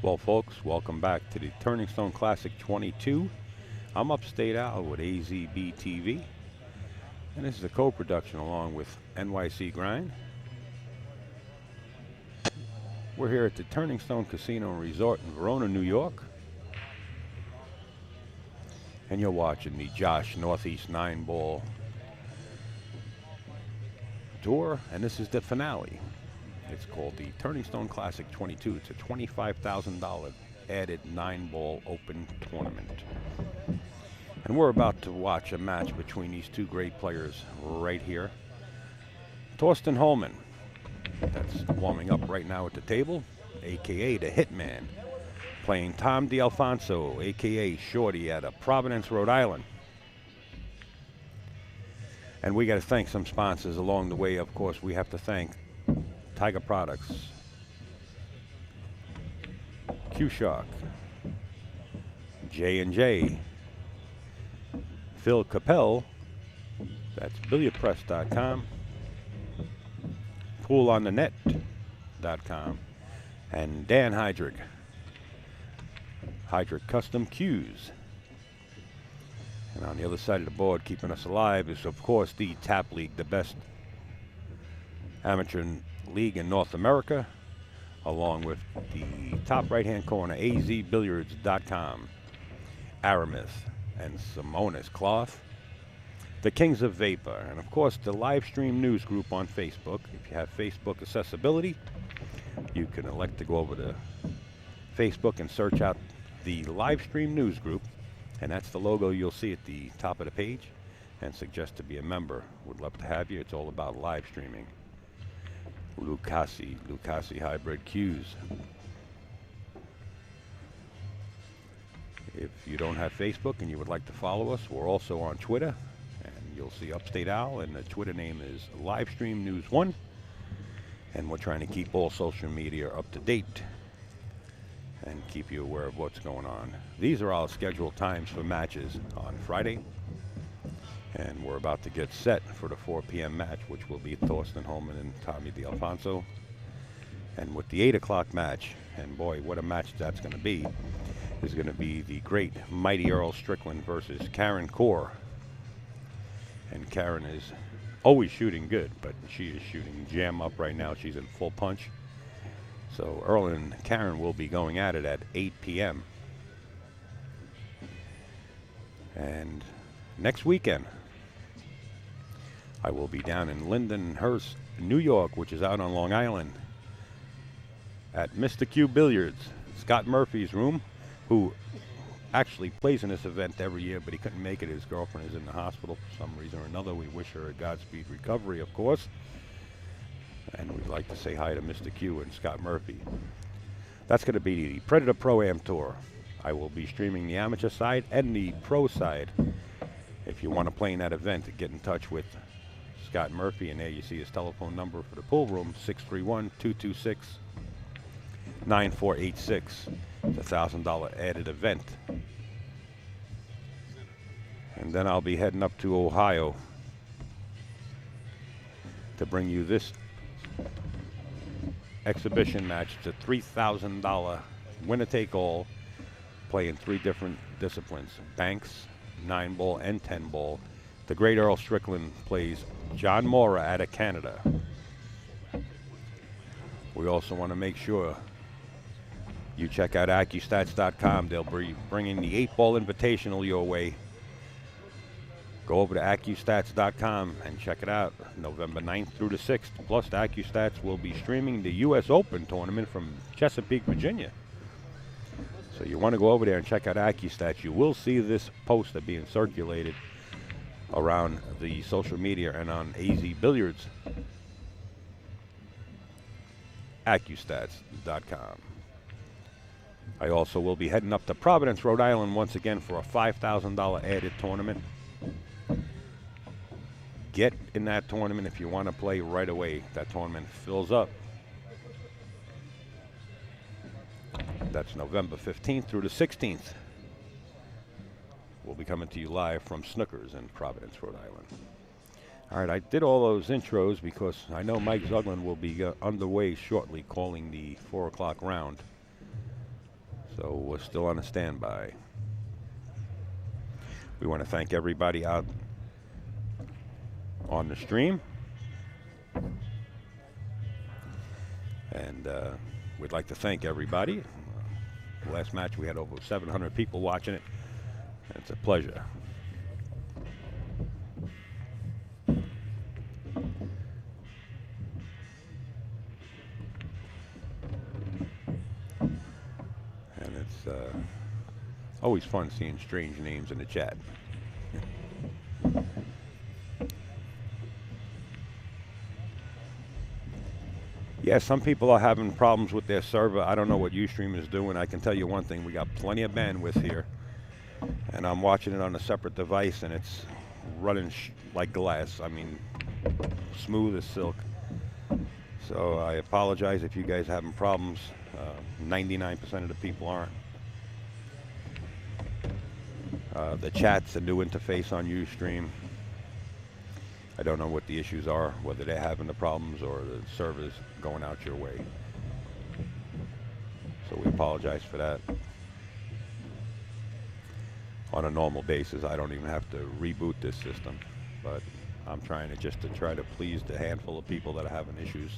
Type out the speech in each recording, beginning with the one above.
Well, folks, welcome back to the Turning Stone Classic 22. I'm Upstate Al with AZB TV, and this is a co-production along with NYC Grind. We're here at the Turning Stone Casino and Resort in Verona, New York, and you're watching the Josh Northeast 9-ball tour, and this is the finale. It's called the Turning Stone Classic 22. It's a $25,000 added 9-ball open tournament. And we're about to watch a match between these two great players right here. Thorsten Hohmann, that's warming up right now at the table, a.k.a. the Hitman, playing Tom D'Alfonso, a.k.a. Shorty, out of Providence, Rhode Island. And we got to thank some sponsors along the way. Of course, we have to thank Tiger Products, Q-Shock, J&J, Phil Capel, that's billiardpress.com, poolonthenet.com, and Dan Heydrich, Heydrich Custom Cues. And on the other side of the board, keeping us alive, is of course the Tap League, the best amateur league in North America, along with the top right-hand corner, azbilliards.com, Aramis and Simonis Cloth, the Kings of Vapor, and of course the live stream news group on Facebook. If you have Facebook accessibility, you can elect to go over to Facebook and search out the live stream news group, and that's the logo you'll see at the top of the page, and suggest to be a member. Would love to have you. It's all about live streaming. Lucasi Hybrid Cues. If you don't have Facebook and you would like to follow us, we're also on Twitter, and you'll see Upstate Al, and the Twitter name is Livestream News 1, and we're trying to keep all social media up to date and keep you aware of what's going on. These are our scheduled times for matches on Friday, and we're about to get set for the 4 p.m. match, which will be Thorsten Hohmann and Tommy D'Alfonso. And with the 8 o'clock match, and boy, what a match that's going to be, is going to be the great Mighty Earl Strickland versus Karen Core. And Karen is always shooting good, but she is shooting jam up right now. She's in full punch. So Earl and Karen will be going at it at 8 p.m. And next weekend, I will be down in Lindenhurst, New York, which is out on Long Island, at Mr. Q Billiards, Scott Murphy's room, who actually plays in this event every year, but he couldn't make it. His girlfriend is in the hospital for some reason or another. We wish her a Godspeed recovery, of course. And we'd like to say hi to Mr. Q and Scott Murphy. That's going to be the Predator Pro-Am Tour. I will be streaming the amateur side and the pro side. If you want to play in that event, get in touch with Scott Murphy, and there you see his telephone number for the pool room, 631-226-9486. It's a $1,000 added event. And then I'll be heading up to Ohio to bring you this exhibition match. It's a $3,000 winner-take-all, playing 3 different disciplines: banks, 9-ball, and 10-ball. The great Earl Strickland plays John Mora out of Canada. We also want to make sure you check out AccuStats.com. They'll be bringing the 8-ball invitational your way. Go over to AccuStats.com and check it out, November 9th through the 6th. Plus, AccuStats will be streaming the U.S. Open tournament from Chesapeake, Virginia. So you want to go over there and check out AccuStats. You will see this poster being circulated around the social media and on AZ Billiards. AccuStats.com. I also will be heading up to Providence, Rhode Island once again for a $5,000 added tournament. Get in that tournament if you want to play right away. That tournament fills up. That's November 15th through the 16th. We'll be coming to you live from Snookers in Providence, Rhode Island. All right, I did all those intros because I know Mike Zuglin will be underway shortly calling the 4 o'clock round. So we're still on a standby. We want to thank everybody out on the stream. And we'd like to thank everybody. Last match we had over 700 people watching it. It's a pleasure. And it's always fun seeing strange names in the chat. Yeah, some people are having problems with their server. I don't know what Ustream is doing. I can tell you one thing. We got plenty of bandwidth here. And I'm watching it on a separate device, and it's running like glass. I mean, smooth as silk. So I apologize if you guys are having problems. 99% of the people aren't. The chat's a new interface on Ustream. I don't know what the issues are, whether they're having the problems or the server's going out your way. So we apologize for that. On a normal basis, I don't even have to reboot this system, but I'm trying to try to please the handful of people that are having issues.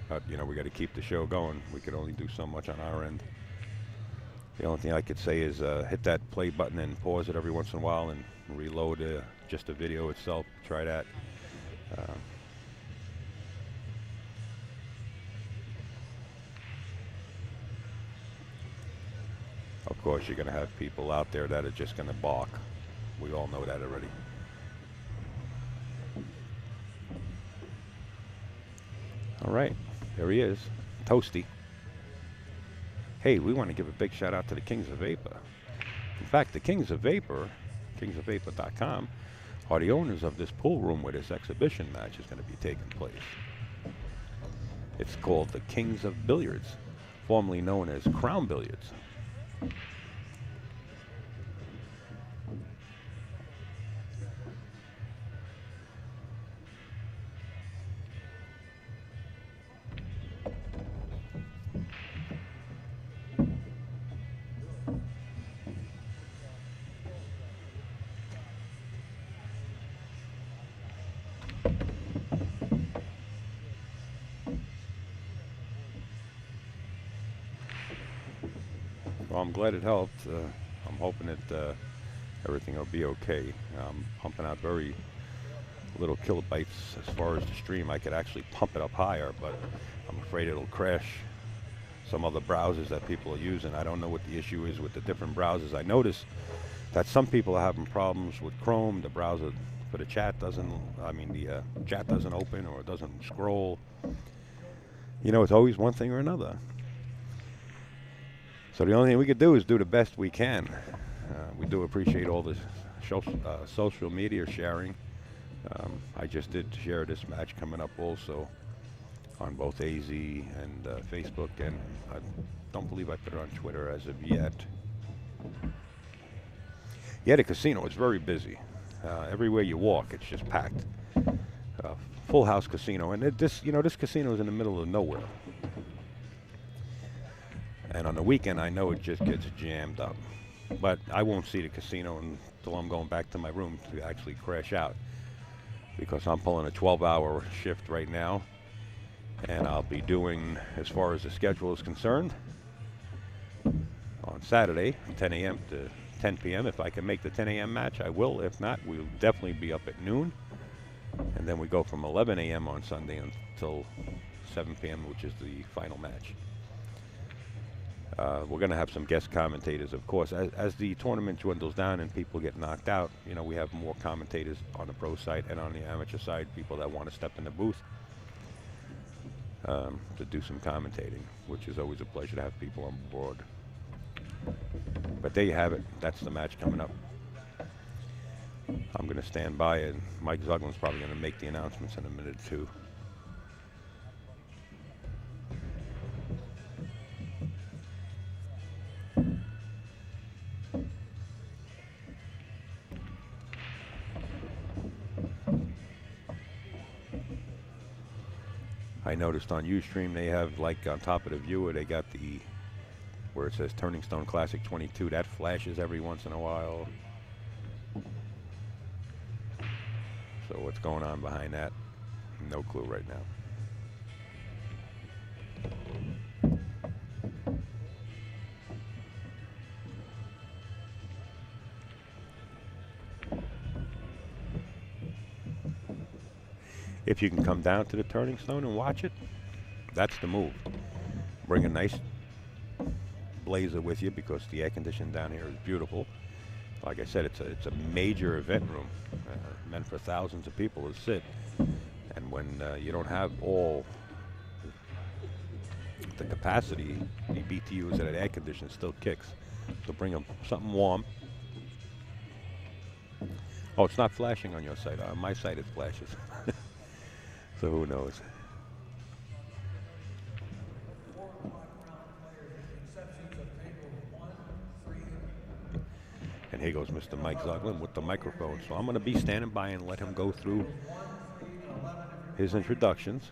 But, you know, we got to keep the show going. We can only do so much on our end. The only thing I could say is hit that play button and pause it every once in a while and reload just the video itself. Try that. Of course, you're going to have people out there that are just going to balk. We all know that already. All right. There he is, Toasty. Hey, we want to give a big shout out to the Kings of Vapor. In fact, the Kings of Vapor, kingsofvapor.com, are the owners of this pool room where this exhibition match is going to be taking place. It's called the Kings of Billiards, formerly known as Crown Billiards. Well, I'm glad it helped. I'm hoping that everything will be okay. I'm pumping out very little kilobytes as far as the stream. I could actually pump it up higher, but I'm afraid it'll crash some other browsers that people are using. I don't know what the issue is with the different browsers. I noticed that some people are having problems with Chrome. The browser for the chat doesn't, the chat doesn't open or it doesn't scroll. You know, it's always one thing or another. So the only thing we could do is do the best we can. We do appreciate all the social media sharing. I just did share this match coming up also on both AZ and Facebook, and I don't believe I put it on Twitter as of yet. Yeah, the casino is very busy. Everywhere you walk, it's just packed. Full house casino, and this casino is in the middle of nowhere. And on the weekend, I know it just gets jammed up. But I won't see the casino until I'm going back to my room to actually crash out, because I'm pulling a 12-hour shift right now. And I'll be doing, as far as the schedule is concerned, on Saturday, 10 a.m. to 10 p.m. If I can make the 10 a.m. match, I will. If not, we'll definitely be up at noon. And then we go from 11 a.m. on Sunday until 7 p.m., which is the final match. We're going to have some guest commentators, of course. As the tournament dwindles down and people get knocked out, you know, we have more commentators on the pro side and on the amateur side, people that want to step in the booth to do some commentating, which is always a pleasure to have people on board. But there you have it. That's the match coming up. I'm going to stand by, and Mike Zuglin's probably going to make the announcements in a minute or two. I noticed on Ustream they have, like, on top of the viewer, they got the where it says Turning Stone Classic 22. That flashes every once in a while. So what's going on behind that? No clue right now. If you can come down to the Turning Stone and watch it, that's the move. Bring a nice blazer with you because the air conditioning down here is beautiful. Like I said, it's a major event room meant for thousands of people to sit. And when you don't have all the capacity, the BTUs that an air conditioner still kicks. So bring them something warm. Oh, it's not flashing on your site. On my site it flashes. So who knows? And here goes Mr. Mike Zoglin with the microphone. So I'm going to be standing by and let him go through his introductions.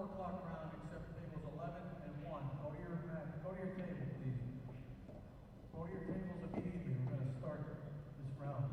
4 o'clock round, except tables 11 and 1. Go to your table, please. Go to your tables immediately. We're going to start this round.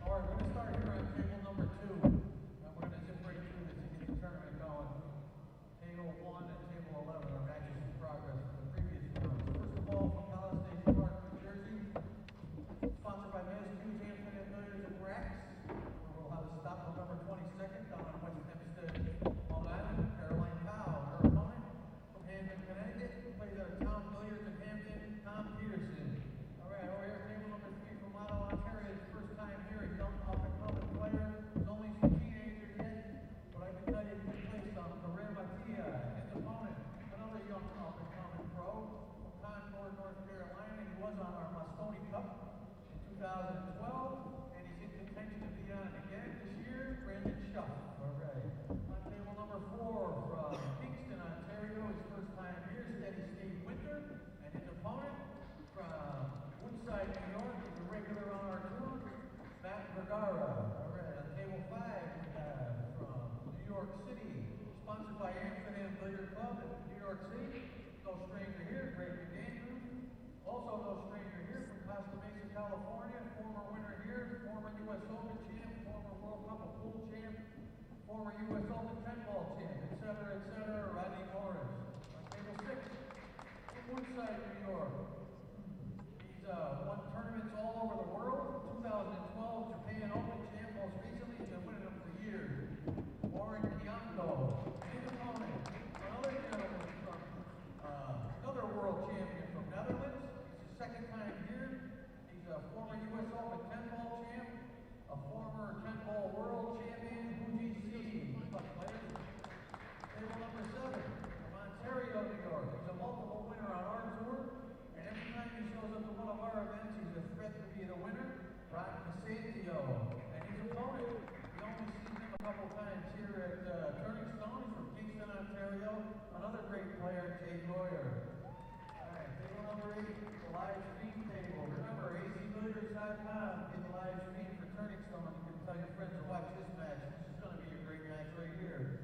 All right, we're going to start here on table number 2. And we're going to zip right through this and get the tournament going. Table 1 and table 11 are matches in progress from the previous rounds. First of all, from College Station Park, New Jersey, sponsored by Massachusetts Infinite Millions of Racks. We'll have a stop November 22nd down on West Hempstead, Long Island. Caroline Powell, her opponent from Hampton, Connecticut, plays at Town Billiards in Hampton, Tom Peterson. All right, over here, table number 3 from Ottawa, Ontario. His first time here, a young up-and-coming player. He's only a teenager yet, but I can tell you he can play some. Career Matia, his opponent, another young up-and-coming pro from Concord, North Carolina. He was on our Moscone Cup in 2012, and he's in contention to be on it again this year. Brandon Schuff. All right. On table number 4 from Kingston, Ontario, his first time here, Steady State Winter, and his opponent from Woodside, New York, he's a regular on our tour, Matt Vergara. All right. On table 5, we have from New York City, sponsored by Amsterdam Billiard Club in New York City. No stranger here, Greg McAndrews. Also no stranger here from Costa Mesa, California, former winner here, former U.S. Open champ, former World Cup of Pool champ, former U.S. Open 10-ball champ, etc., Rodney Morris. On table 6, from Woodside, New York. He's won tournaments all over the world. 2012 Japan Open champ, most recently he's been winning them for years. Warren Bianco. His opponent, another gentleman from another world champion from Netherlands. He's his second time here. He's a former U.S. Open 10-ball champ, a former 10-ball world champion, UGC. Table number 7 from Ontario, New York. He's a multiple winner on our tour, and every time he shows up to one of our events, he's a threat to be the winner. Ron Casazio, and his opponent, we only seen him a couple times here at Turning Stone. He's from Kingston, Ontario. Another great player, Jay Boyer. All right, table number 8, the live stream table. Remember, azbilliards.com is the live stream for Turning Stone. You can tell your friends to watch this match. This is going to be a great match right here.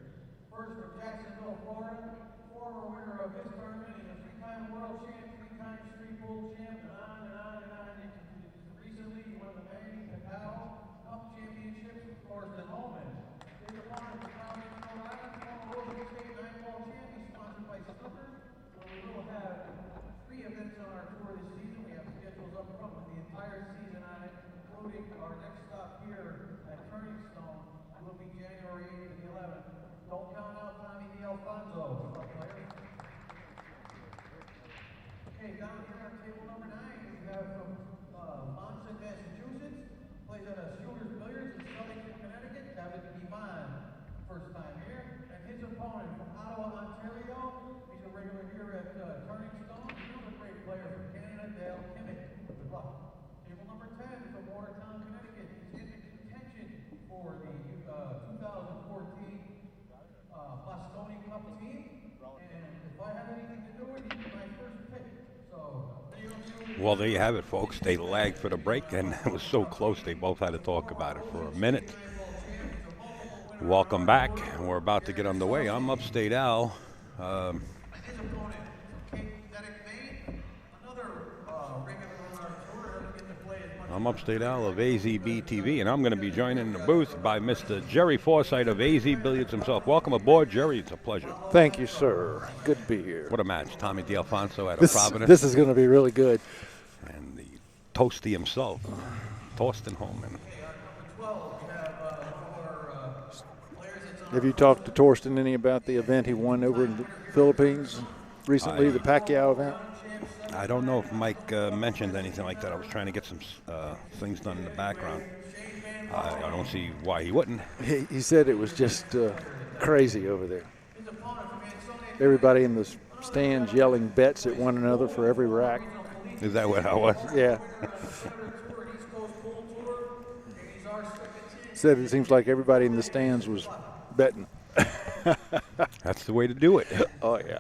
First from Jacksonville, Florida, former winner of this tournament. He's a 3-time world champ, 3-time street pool champ, and on and on and on. Recently, he won the Manny Pacquiao Cup Championship with Thorsten Hohmann. His opponent from Providence, Rhode Island, former Oregon State 9-ball champ. He's sponsored by Snooker. We will have 3 events on our tour this season. We have schedules up front with the entire season on it, including our next stop here at Turning Stone. It will be January 8th and the 11th. Don't count out Tommy D'Alfonso. Okay, down here on table number 9, we have from Monson, Massachusetts, plays at a Shooter's Billiards in Southington, Connecticut, David Ivan, first time here, and his opponent from Ottawa, Ontario, he's a regular here at Turning Stone. He's a great player from Canada, Dale Kimmick. Good luck. Table number 10 from Watertown, Connecticut. He's in contention for the 2014 Moscone Cup team, and if I had anything to do with it, he's my first pick. So, Well, there you have it, folks. They lagged for the break, and it was so close they both had to talk about it for a minute. Welcome back. We're about to get underway. I'm Upstate Al. I'm Upstate Al of AZB TV, and I'm going to be joined in the booth by Mr. Jerry Forsythe of AZ Billiards himself. Welcome aboard, Jerry. It's a pleasure. Thank you, sir. Good to be here. What a match. Tommy D'Alfonso out of Providence. This is going to be really good. And the Toasty himself, Thorsten Hohmann. Have you talked to Thorsten any about the event he won over in the Philippines recently, the Pacquiao event? I don't know if Mike mentioned anything like that. I was trying to get some things done in the background. I don't see why he wouldn't. He said it was just crazy over there. Everybody in the stands yelling bets at one another for every rack. Is that what I was? Yeah. Said it seems like everybody in the stands was betting. That's the way to do it. Oh, yeah.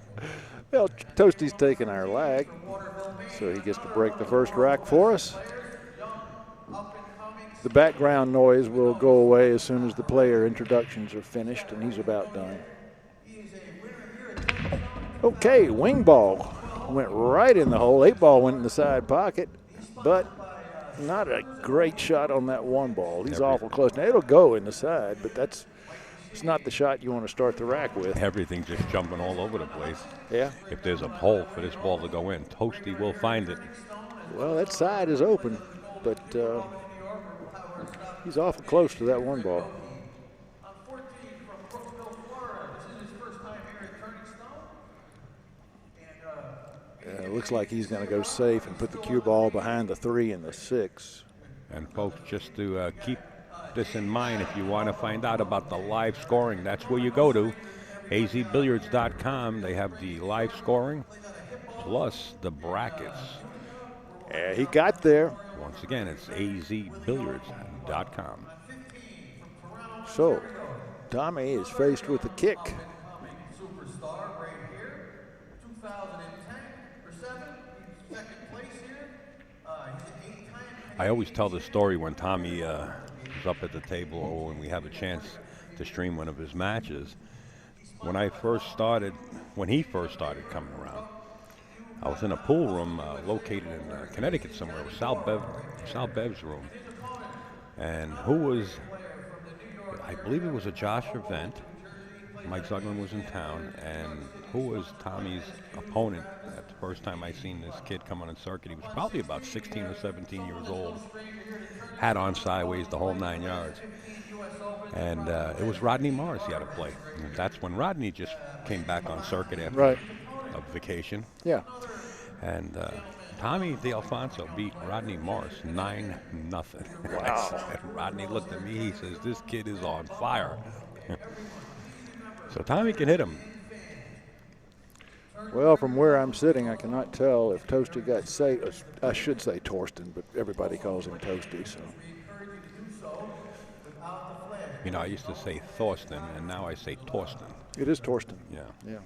Well, Toasty's taking our lag, so he gets to break the first rack for us. The background noise will go away as soon as the player introductions are finished, and he's about done. Okay, wing ball went right in the hole. 8-ball went in the side pocket, but not a great shot on that 1-ball. He's awful close. Now, it'll go in the side, but it's not the shot you want to start the rack with. Everything's just jumping all over the place. Yeah. If there's a hole for this ball to go in, Toasty will find it. Well, that side is open, but he's awful close to that 1-ball. It looks like he's going to go safe and put the cue ball behind the 3 and the 6. And folks, just to keep this in mind, if you want to find out about the live scoring, that's where you go to, azbilliards.com. They have the live scoring plus the brackets. Yeah, he got there. Once again, it's azbilliards.com. So, Tommy is faced with a kick. I always tell the story when Tommy is up at the table or when we have a chance to stream one of his matches. When he first started coming around, I was in a pool room located in Connecticut somewhere. It was Sal Bev's room. And I believe it was a Josh event. Mike Zuglin was in town, and who was Tommy's opponent at the first time I seen this kid come on in circuit? He was probably about 16 or 17 years old, hat on sideways, the whole 9 yards. And it was Rodney Morris he had to play. And that's when Rodney just came back on circuit after a vacation. Yeah. And Tommy DeAlfonso beat Rodney Morris 9-0. Wow. And Rodney looked at me, he says, this kid is on fire. So Tommy can hit him. Well, from where I'm sitting, I cannot tell if Toasty got saved. I should say Thorsten, but everybody calls him Toasty. So. You know, I used to say Thorsten, and now I say Thorsten. It is Thorsten. Yeah. Yeah.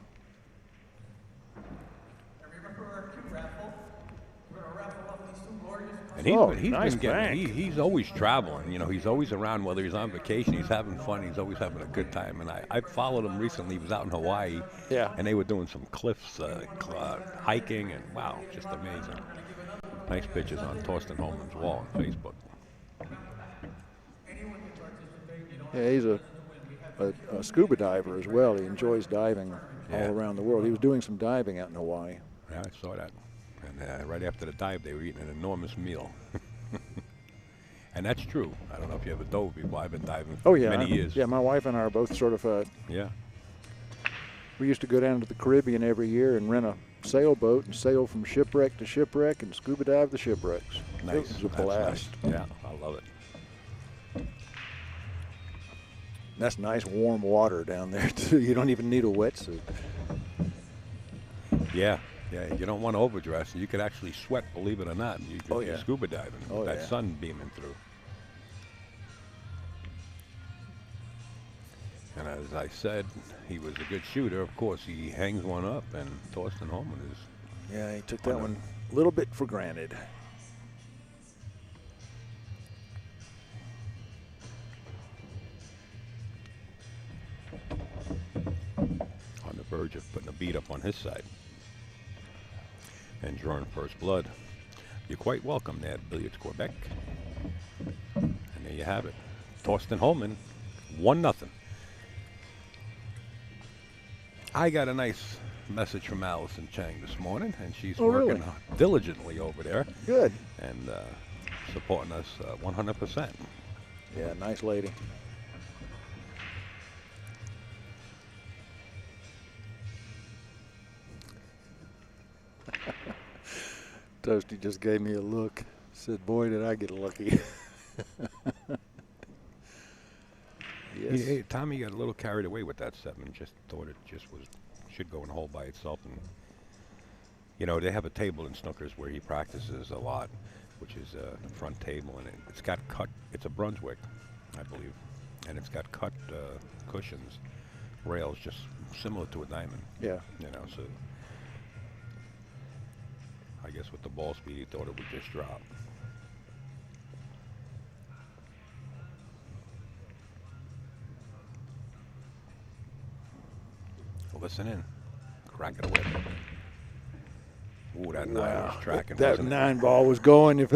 And he's always traveling. You know, he's always around, whether he's on vacation, he's having fun, he's always having a good time. And I followed him recently. He was out in Hawaii. Yeah. And they were doing some cliffs, hiking, and wow, just amazing. Nice pictures on Thorsten Hohmann's wall on Facebook. Yeah, he's a scuba diver as well. He enjoys diving all around the world. He was doing some diving out in Hawaii. Yeah, I saw that. And right after the dive, they were eating an enormous meal. And that's true. I don't know if you ever dove before. I've been diving for many years. Yeah, my wife and I are both certified. Yeah. We used to go down to the Caribbean every year and rent a sailboat and sail from shipwreck to shipwreck and scuba dive the shipwrecks. Nice. It was a blast. Nice. Yeah, I love it. That's nice warm water down there, too. You don't even need a wetsuit. Yeah. Yeah, you don't want to overdress. You could actually sweat, believe it or not. You could be scuba diving with that sun beaming through. And as I said, he was a good shooter. Of course, he hangs one up, and Thorsten Hohmann is... Yeah, he took that one a little bit for granted. On the verge of putting a beat up on his side. And drawing first blood. You're quite welcome there, Billiards Quebec. And there you have it. Thorsten Hohmann, 1-0. I got a nice message from Allison Chang this morning, and she's Oh, really? working diligently over there Good. and supporting us 100%. Yeah, nice lady. Toasty just gave me a look. Said, "Boy, did I get lucky." Yes. Hey, Tommy got a little carried away with that 7. Just thought it should go in a hole by itself. And you know, they have a table in Snookers where he practices a lot, which is the front table, and it's got cut. It's a Brunswick, I believe, and it's got cut cushions, rails, just similar to a diamond. Yeah. You know, so I guess with the ball speed, he thought it would just drop. Listen in. Crack it away. Ooh, that 9 was tracking, That wasn't it? 9 ball was going. If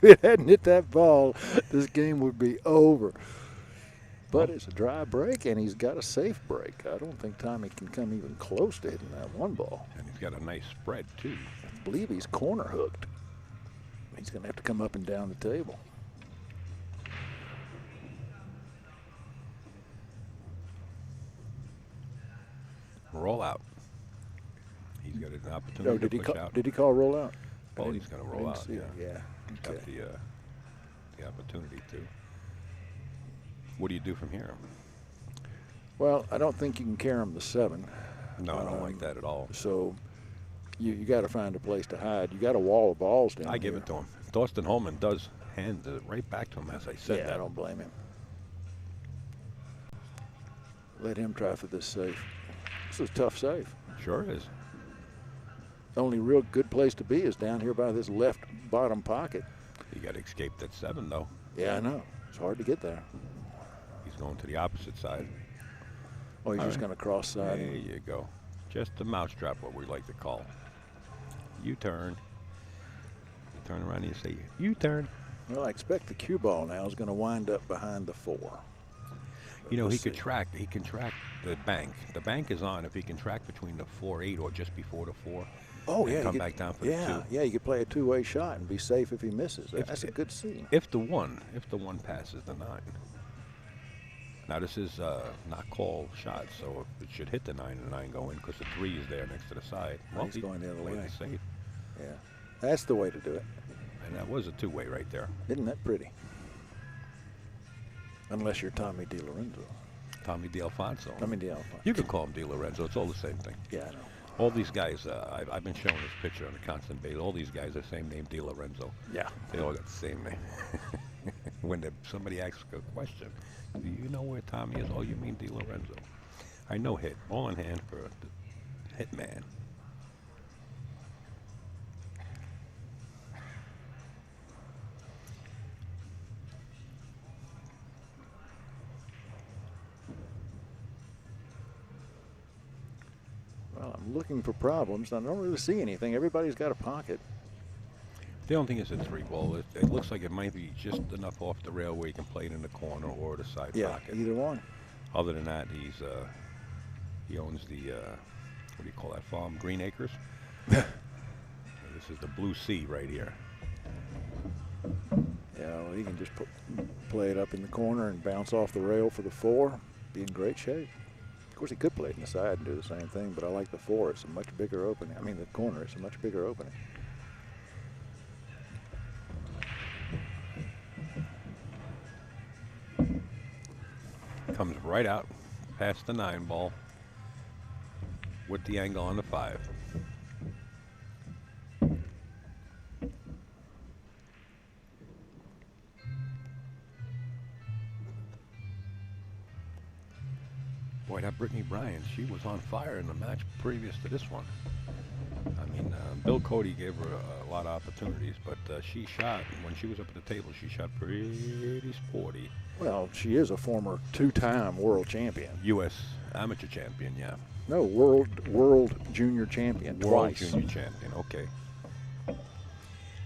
it hadn't hit that ball, this game would be over. But it's a dry break, and he's got a safe break. I don't think Tommy can come even close to hitting that 1 ball. And he's got a nice spread, too. I believe he's corner hooked. He's going to have to come up and down the table. Roll out. He's got an opportunity No, did to he push call? out. Did he call roll out? Oh, he's going to roll out, See yeah. it. Yeah. He's Okay. got the opportunity to. What do you do from here? Well, I don't think you can carry him the 7. No, I don't like that at all. So you got to find a place to hide. You got a wall of balls down I give here. it to him. Thorsten Hohmann does hand it right back to him, as I said Yeah, that. I don't blame him. Let him try for this safe. This is a tough safe. Sure is. The only real good place to be is down here by this left bottom pocket. You got to escape that 7, though. Yeah, I know. It's hard to get there. He's going to the opposite side. Oh, he's All just right. going to cross side. There you go. Just a mousetrap, what we like to call. U-turn. You turn around and you say, U-turn. Well, I expect the cue ball now is going to wind up behind the 4. You know, Let's he see. can track the bank. The bank is on if he can track between the 4-8 or just before the 4. Oh, and yeah. come you back down for yeah, the 2. Yeah, you could play a two-way shot and be safe if he misses. If- That's a good scene. If the one passes the 9. Now this is not call shot, so it should hit the 9 and the 9 go in because the 3 is there next to the side. Well, he's going the other played way. it safe. Yeah, that's the way to do it. And that was a 2-way right there. Isn't that pretty? Unless you're Tommy DiLorenzo. Tommy DiAlfonso. I mean, DiAlfonso. You can call him DiLorenzo. It's all the same thing. Yeah, I know. All these guys, I've been showing this picture on a constant basis. All these guys are the same name, DiLorenzo. Yeah. They all got the same name. When somebody asks a question, do you know where Tommy is? Oh, you mean DiLorenzo. I know hit. Ball in hand for the hitman. Well, I'm looking for problems. I don't really see anything. Everybody's got a pocket. The only thing is a 3-ball. It looks like it might be just enough off the rail where you can play it in the corner or the side Yeah, pocket. either one. Other than that, he owns the what do you call that farm? Green Acres. This is the Blue Sea right here. Yeah, well, he can just play it up in the corner and bounce off the rail for the 4. Be in great shape. Of course, he could play it in the side and do the same thing, but I like the 4. It's a much bigger opening. I mean, the corner is a much bigger opening. Comes right out past the 9 ball with the angle on the 5. Boy, that Brittany Bryant, she was on fire in the match previous to this one. I mean, Bill Cody gave her a lot of opportunities, but she shot, when she was up at the table, she shot pretty sporty. Well, she is a former 2-time world champion. U.S. amateur champion, yeah. No, world junior champion World twice. junior champion, okay.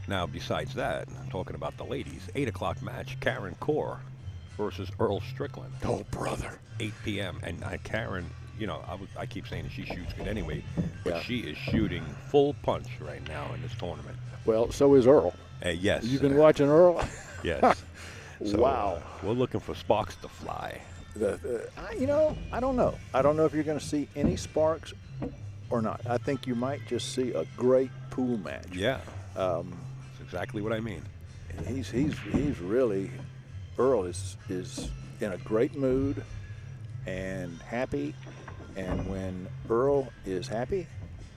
Now, besides that, talking about the ladies, 8 o'clock match, Karen Core versus Earl Strickland. Oh, brother. 8 p.m. And Karen, you know, I keep saying that she shoots good anyway, but Yeah. she is shooting full punch right now in this tournament. Well, so is Earl. Yes. You've been watching Earl? Yes. So, Wow. we're looking for sparks to fly. You know, I don't know. I don't know if you're going to see any sparks or not. I think you might just see a great pool match. Yeah. That's exactly what I mean. He's really, Earl is in a great mood and happy, and when Earl is happy,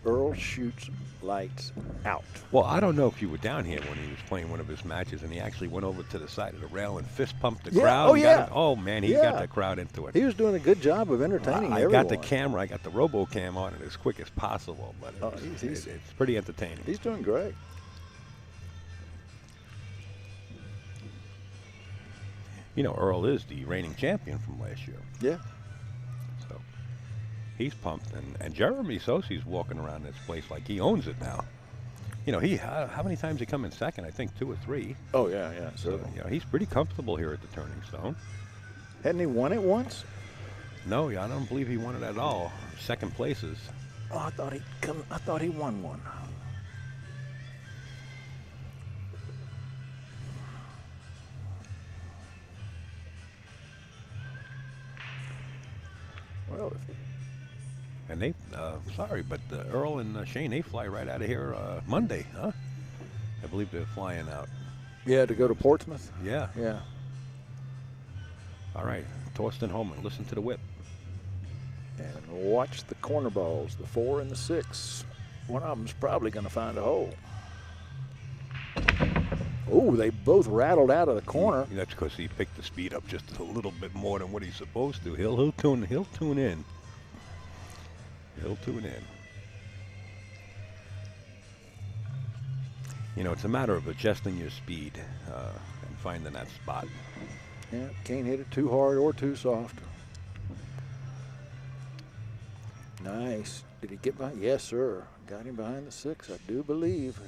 Earl shoots lights out. Well, I don't know if you were down here when he was playing one of his matches, and he actually went over to the side of the rail and fist pumped the Yeah. crowd. Oh, and yeah. got it. Oh man, he Yeah. got the crowd into it. He was doing a good job of entertaining I everyone. got the camera, I got the RoboCam on it as quick as possible, but Oh, he's- it's pretty entertaining. He's doing great. You know, Earl is the reigning champion from last year, Yeah. so he's pumped, and Jeremy Sosi's walking around this place like he owns it now. You know, how many times he come in second? I think 2 or 3. Oh, yeah. So you know, he's pretty comfortable here at the Turning Stone. Hadn't he won it once? No, I don't believe he won it at all. Second places. Oh, I thought he won one. Well, And they, sorry, but Earl and Shane, they fly right out of here Monday, huh? I believe they're flying out. yeah, to go to Portsmouth. Yeah. Yeah. All right, Thorsten Hohmann, listen to the whip. And watch the corner balls, the 4 and the 6. One of them's probably going to find a hole. Oh, they both rattled out of the corner. That's because he picked the speed up just a little bit more than what he's supposed to. He'll tune in. He'll tune in. You know, it's a matter of adjusting your speed and finding that spot. Yeah, can't hit it too hard or too soft. Nice. Did he get behind? Yes, sir. Got him behind the 6, I do believe.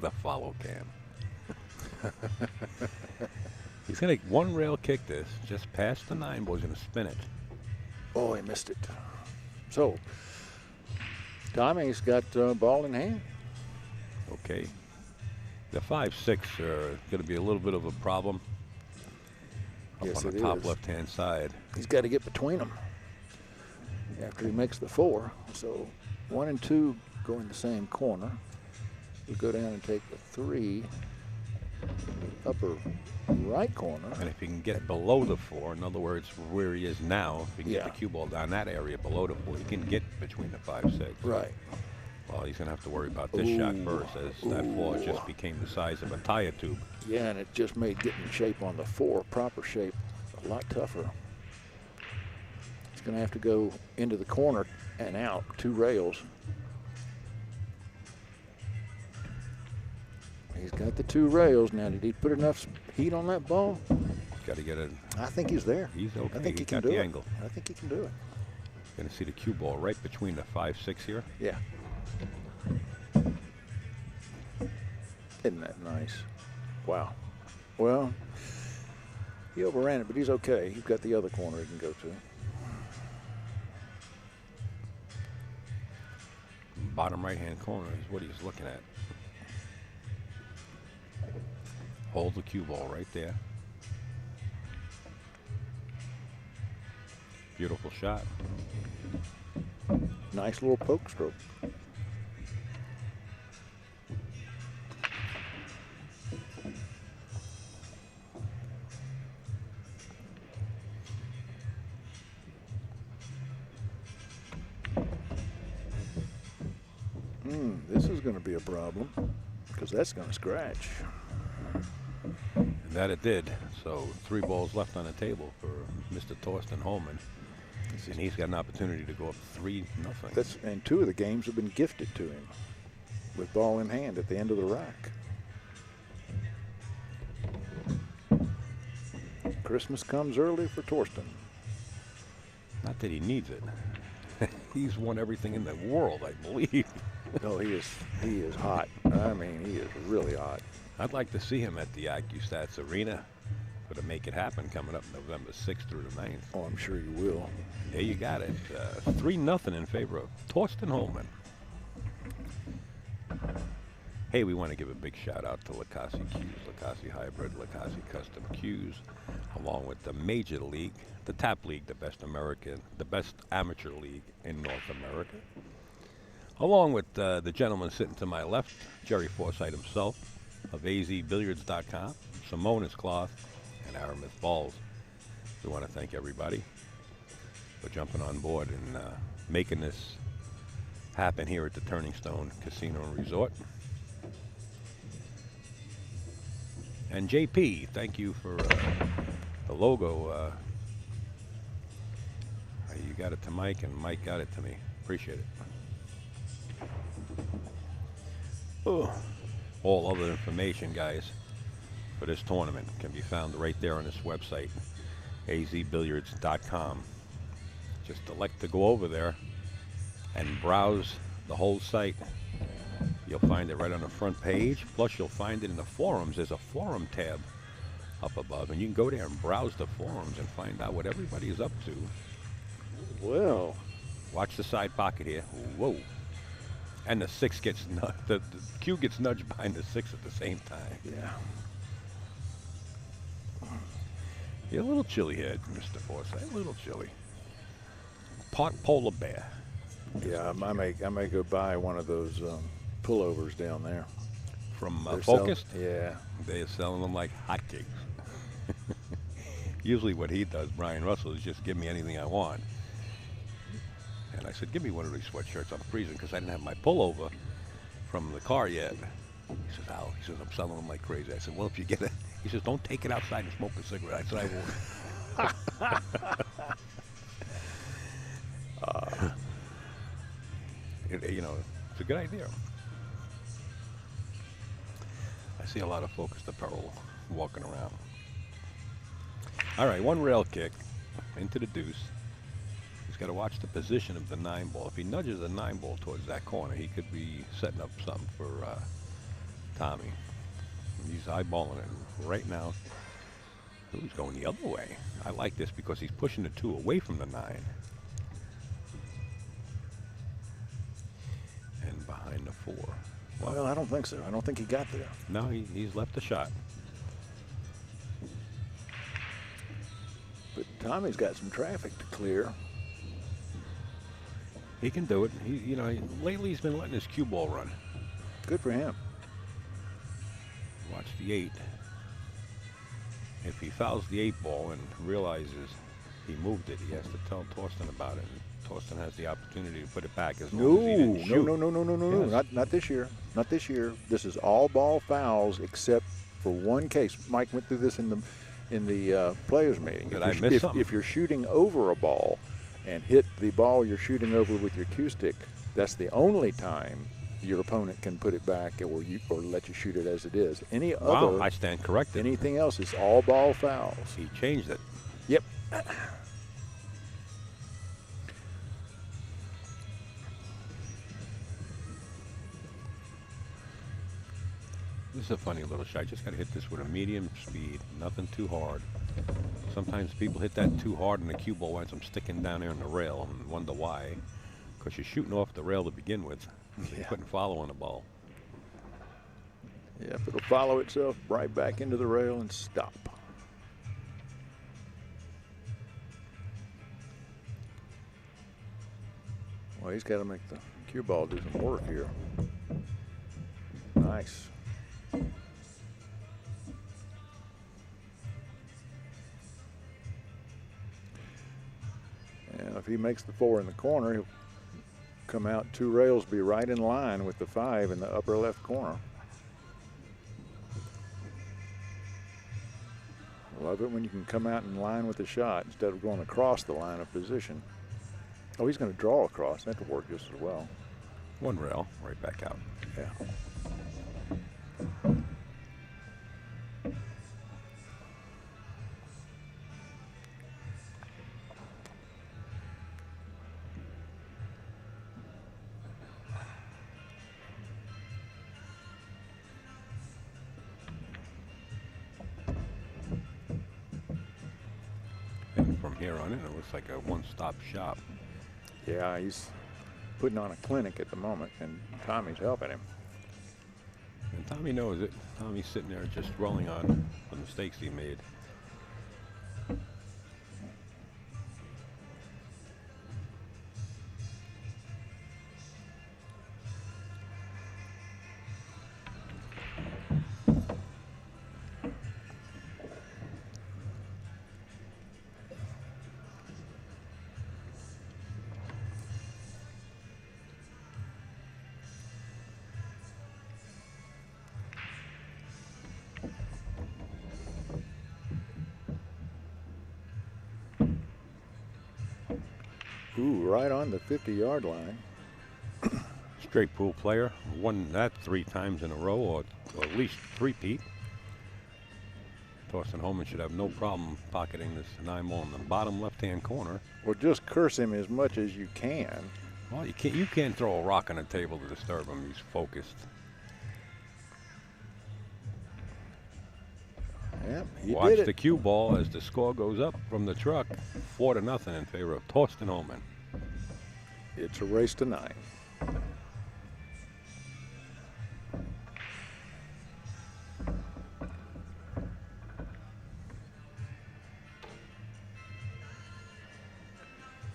The follow cam. He's going to one rail kick this just past the 9 ball. He's going to spin it. Oh, he missed it. So, Tommy's got ball in hand. Okay. The 5-6 are going to be a little bit of a problem. Up Yes, on the it top is. left-hand side. He's got to get between them after he makes the 4. So 1 and 2 go in the same corner. He'll go down and take the 3, upper right corner. And if he can get below the 4, in other words, where he is now, if he can Yeah. get the cue ball down that area below the 4, he can get between the 5-6. Right. Well, he's going to have to worry about this shot first, as that 4 just became the size of a tire tube. Yeah, and it just made getting shape on the 4, proper shape, a lot tougher. He's going to have to go into the corner and out, 2 rails. He's got the 2 rails. Now, did he put enough heat on that ball? Got to get it. I think he's there. He's okay. I think he can got do the it. angle. I think he can do it. Going to see the cue ball right between the 5-6 here. Yeah. Isn't that nice? Wow. Well, he overran it, but he's okay. He's got the other corner he can go to. Bottom right-hand corner is what he's looking at. Hold the cue ball right there. Beautiful shot. Nice little poke stroke. This is going to be a problem because that's going to scratch. And that it did. So 3 balls left on the table for Mr. Thorsten Hohmann. And he's got an opportunity to go up 3-0. And 2 of the games have been gifted to him with ball in hand at the end of the rack. Christmas comes early for Thorsten. Not that he needs it. He's won everything in the world, I believe. No, he is hot. I mean, he is really hot. I'd like to see him at the XXII Arena, but to make it happen coming up November 6th through the 9th. Oh, I'm sure you will. There you got it. 3-0 in favor of Thorsten Hohmann. Hey, we want to give a big shout out to Lacassi Cues, Lacassi Hybrid, Lacassi Custom Cues, along with the Major League, the TAP League, the best amateur league in North America. Along with the gentleman sitting to my left, Jerry Forsythe himself, of azbilliards.com, Simonis Cloth, and Aramith Balls. We want to thank everybody for jumping on board and making this happen here at the Turning Stone Casino and Resort. And JP, thank you for the logo. You got it to Mike, and Mike got it to me. Appreciate it. Oh. All other information, guys, for this tournament can be found right there on this website, azbilliards.com. Just elect to go over there and browse the whole site. You'll find it right on the front page. Plus, you'll find it in the forums. There's a forum tab up above, and you can go there and browse the forums and find out what everybody is up to. Well, watch the side pocket here. Whoa. And the 6 gets, the cue gets nudged behind the 6 at the same time. Yeah. You're a little chilly here, Mr. Forsythe, a little chilly. Pot polar bear. Yeah, I may go buy one of those pullovers down there. From Focused? Yeah. They're selling them like hotcakes. Usually what he does, Brian Russell, is just give me anything I want. And I said, give me one of these sweatshirts. I'm freezing because I didn't have my pullover from the car yet. He says, Al, he says, I'm selling them like crazy. I said, well, if you get it, he says, don't take it outside and smoke a cigarette. I said, I won't. You know, it's a good idea. I see a lot of Focused apparel walking around. All right, one rail kick into the deuce. He's got to watch the position of the 9 ball. If he nudges the 9 ball towards that corner, he could be setting up something for Tommy. He's eyeballing it right now. He's going the other way. I like this because he's pushing the 2 away from the 9. And behind the 4. Well, I don't think so. I don't think he got there. No, he's left the shot. But Tommy's got some traffic to clear. He can do it. Lately he's been letting his cue ball run. Good for him. Watch the 8. If he fouls the 8 ball and realizes he moved it, he has to tell Thorsten about it. And Thorsten has the opportunity to put it back as long as he didn't shoot. No. Yes. Not this year. Not this year. This is all ball fouls except for one case. Mike went through this in the players meeting. Did I miss something? If you're shooting over a ball and hit the ball you're shooting over with your cue stick, that's the only time your opponent can put it back or let you shoot it as it is. Wow, I stand corrected. Anything else is all ball fouls. He changed it. Yep. This is a funny little shot. Just got to hit this with a medium speed, nothing too hard. Sometimes people hit that too hard and the cue ball winds up sticking down there on the rail and wonder why. Because you're shooting off the rail to begin with. You couldn't follow on the ball. Yep, it'll follow itself right back into the rail and stop. Well, he's got to make the cue ball do some work here. Nice. And if he makes the 4 in the corner, he'll come out 2 rails, be right in line with the 5 in the upper left corner. Love it when you can come out in line with the shot instead of going across the line of position. Oh, he's going to draw across. That could work just as well. One rail, right back out. Yeah. And from here on in, it looks like a one-stop shop. Yeah, he's putting on a clinic at the moment, and Tommy's helping him. And Tommy knows it. Tommy's sitting there just rolling on the mistakes he made. Ooh, right on the 50-yard line. Straight pool player. Won that 3 times in a row, or at least 3-peat. Thorsten Hohmann should have no problem pocketing this 9-ball in the bottom left-hand corner. Well, just curse him as much as you can. Well, you can't throw a rock on the table to disturb him. He's focused. Yep, he Watch did the it. cue ball as the score goes up from the truck, 4-0 in favor of Thorsten Hohmann. It's a race to 9.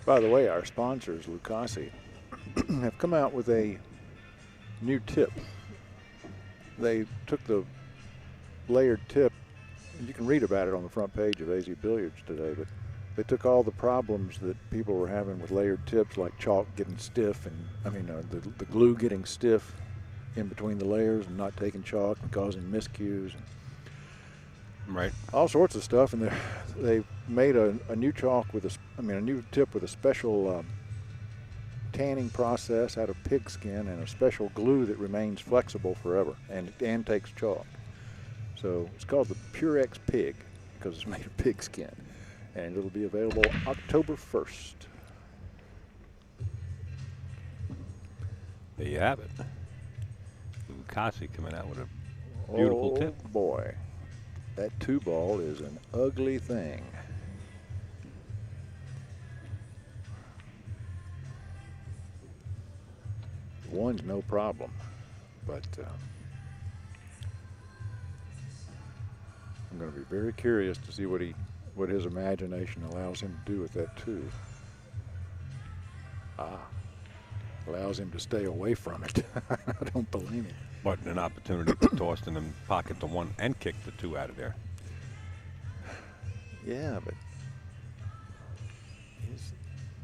By the way, our sponsors, Lucasi, have come out with a new tip. They took the layered tip, and you can read about it on the front page of AZ Billiards today, but they took all the problems that people were having with layered tips, like chalk getting stiff, and the glue getting stiff in between the layers and not taking chalk and causing miscues. Right. All sorts of stuff, and they made a new chalk with a new tip with a special tanning process out of pig skin and a special glue that remains flexible forever and takes chalk. So it's called the Purex Pig because it's made of pig skin, and it'll be available October 1st. There you have it. Lucasi coming out with a beautiful tip. Oh boy, that 2-ball is an ugly thing. One's no problem, but I'm going to be very curious to see what his imagination allows him to do with that 2. Allows him to stay away from it. I don't blame him. But an opportunity for Thorsten to pocket the 1 and kick the 2 out of there. Yeah, but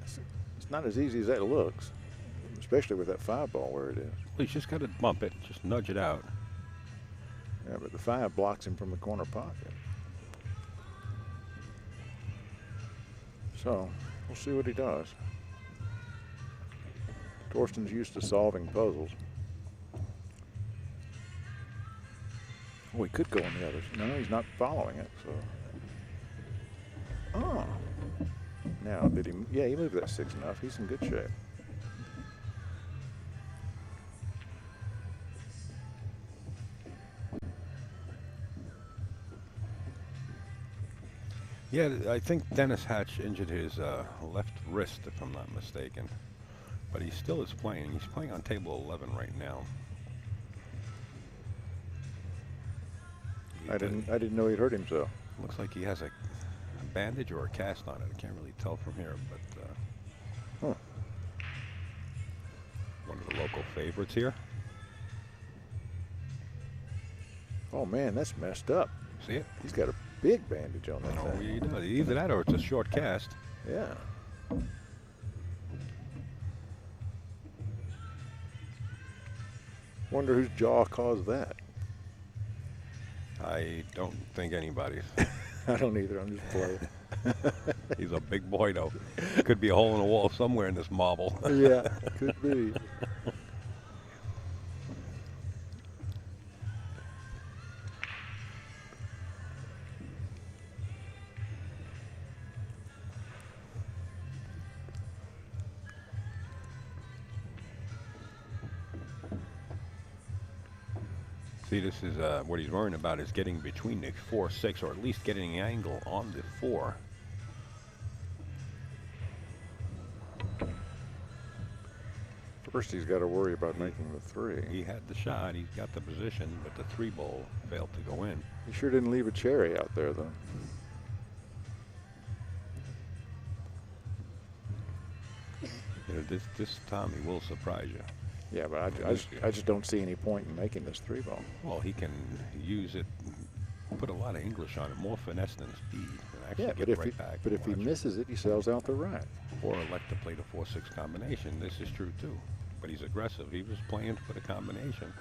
it's not as easy as that looks, especially with that 5-ball where it is. Well, he's just got to bump it, just nudge it out. Yeah, but the 5 blocks him from the corner pocket. So we'll see what he does. Thorsten's used to solving puzzles. Oh, he could go on the others. No, he's not following it, so. Oh. Now, did he? Yeah, he moved that 6 enough. He's in good shape. Yeah, I think Dennis Hatch injured his left wrist, if I'm not mistaken. But he still is playing. He's playing on table 11 right now. I didn't know he'd hurt himself. Looks like he has a bandage or a cast on it. I can't really tell from here, but one of the local favorites here. Oh man, that's messed up. See it? He's got a big bandage on that No, thing. he does. Either that or it's a short cast. Yeah. Wonder whose jaw caused that. I don't think anybody's. I don't either. I'm just playing. He's a big boy, though. Could be a hole in the wall somewhere in this marble. Yeah, could be. See, this is what he's worrying about is getting between the 4-6, or at least getting an angle on the 4. First, he's got to worry about making the 3. He had the shot, he's got the position, but the 3 ball failed to go in. He sure didn't leave a cherry out there, though. You know, this Tommy will surprise you. Yeah, but I just don't see any point in making this 3 ball. Well, he can use it, put a lot of English on it, more finesse than speed, and actually Yeah, get but right back. if he Watch. misses it, he sells out the right. Or elect to play the 4-6 combination. This is true too. But he's aggressive. He was playing for the combination.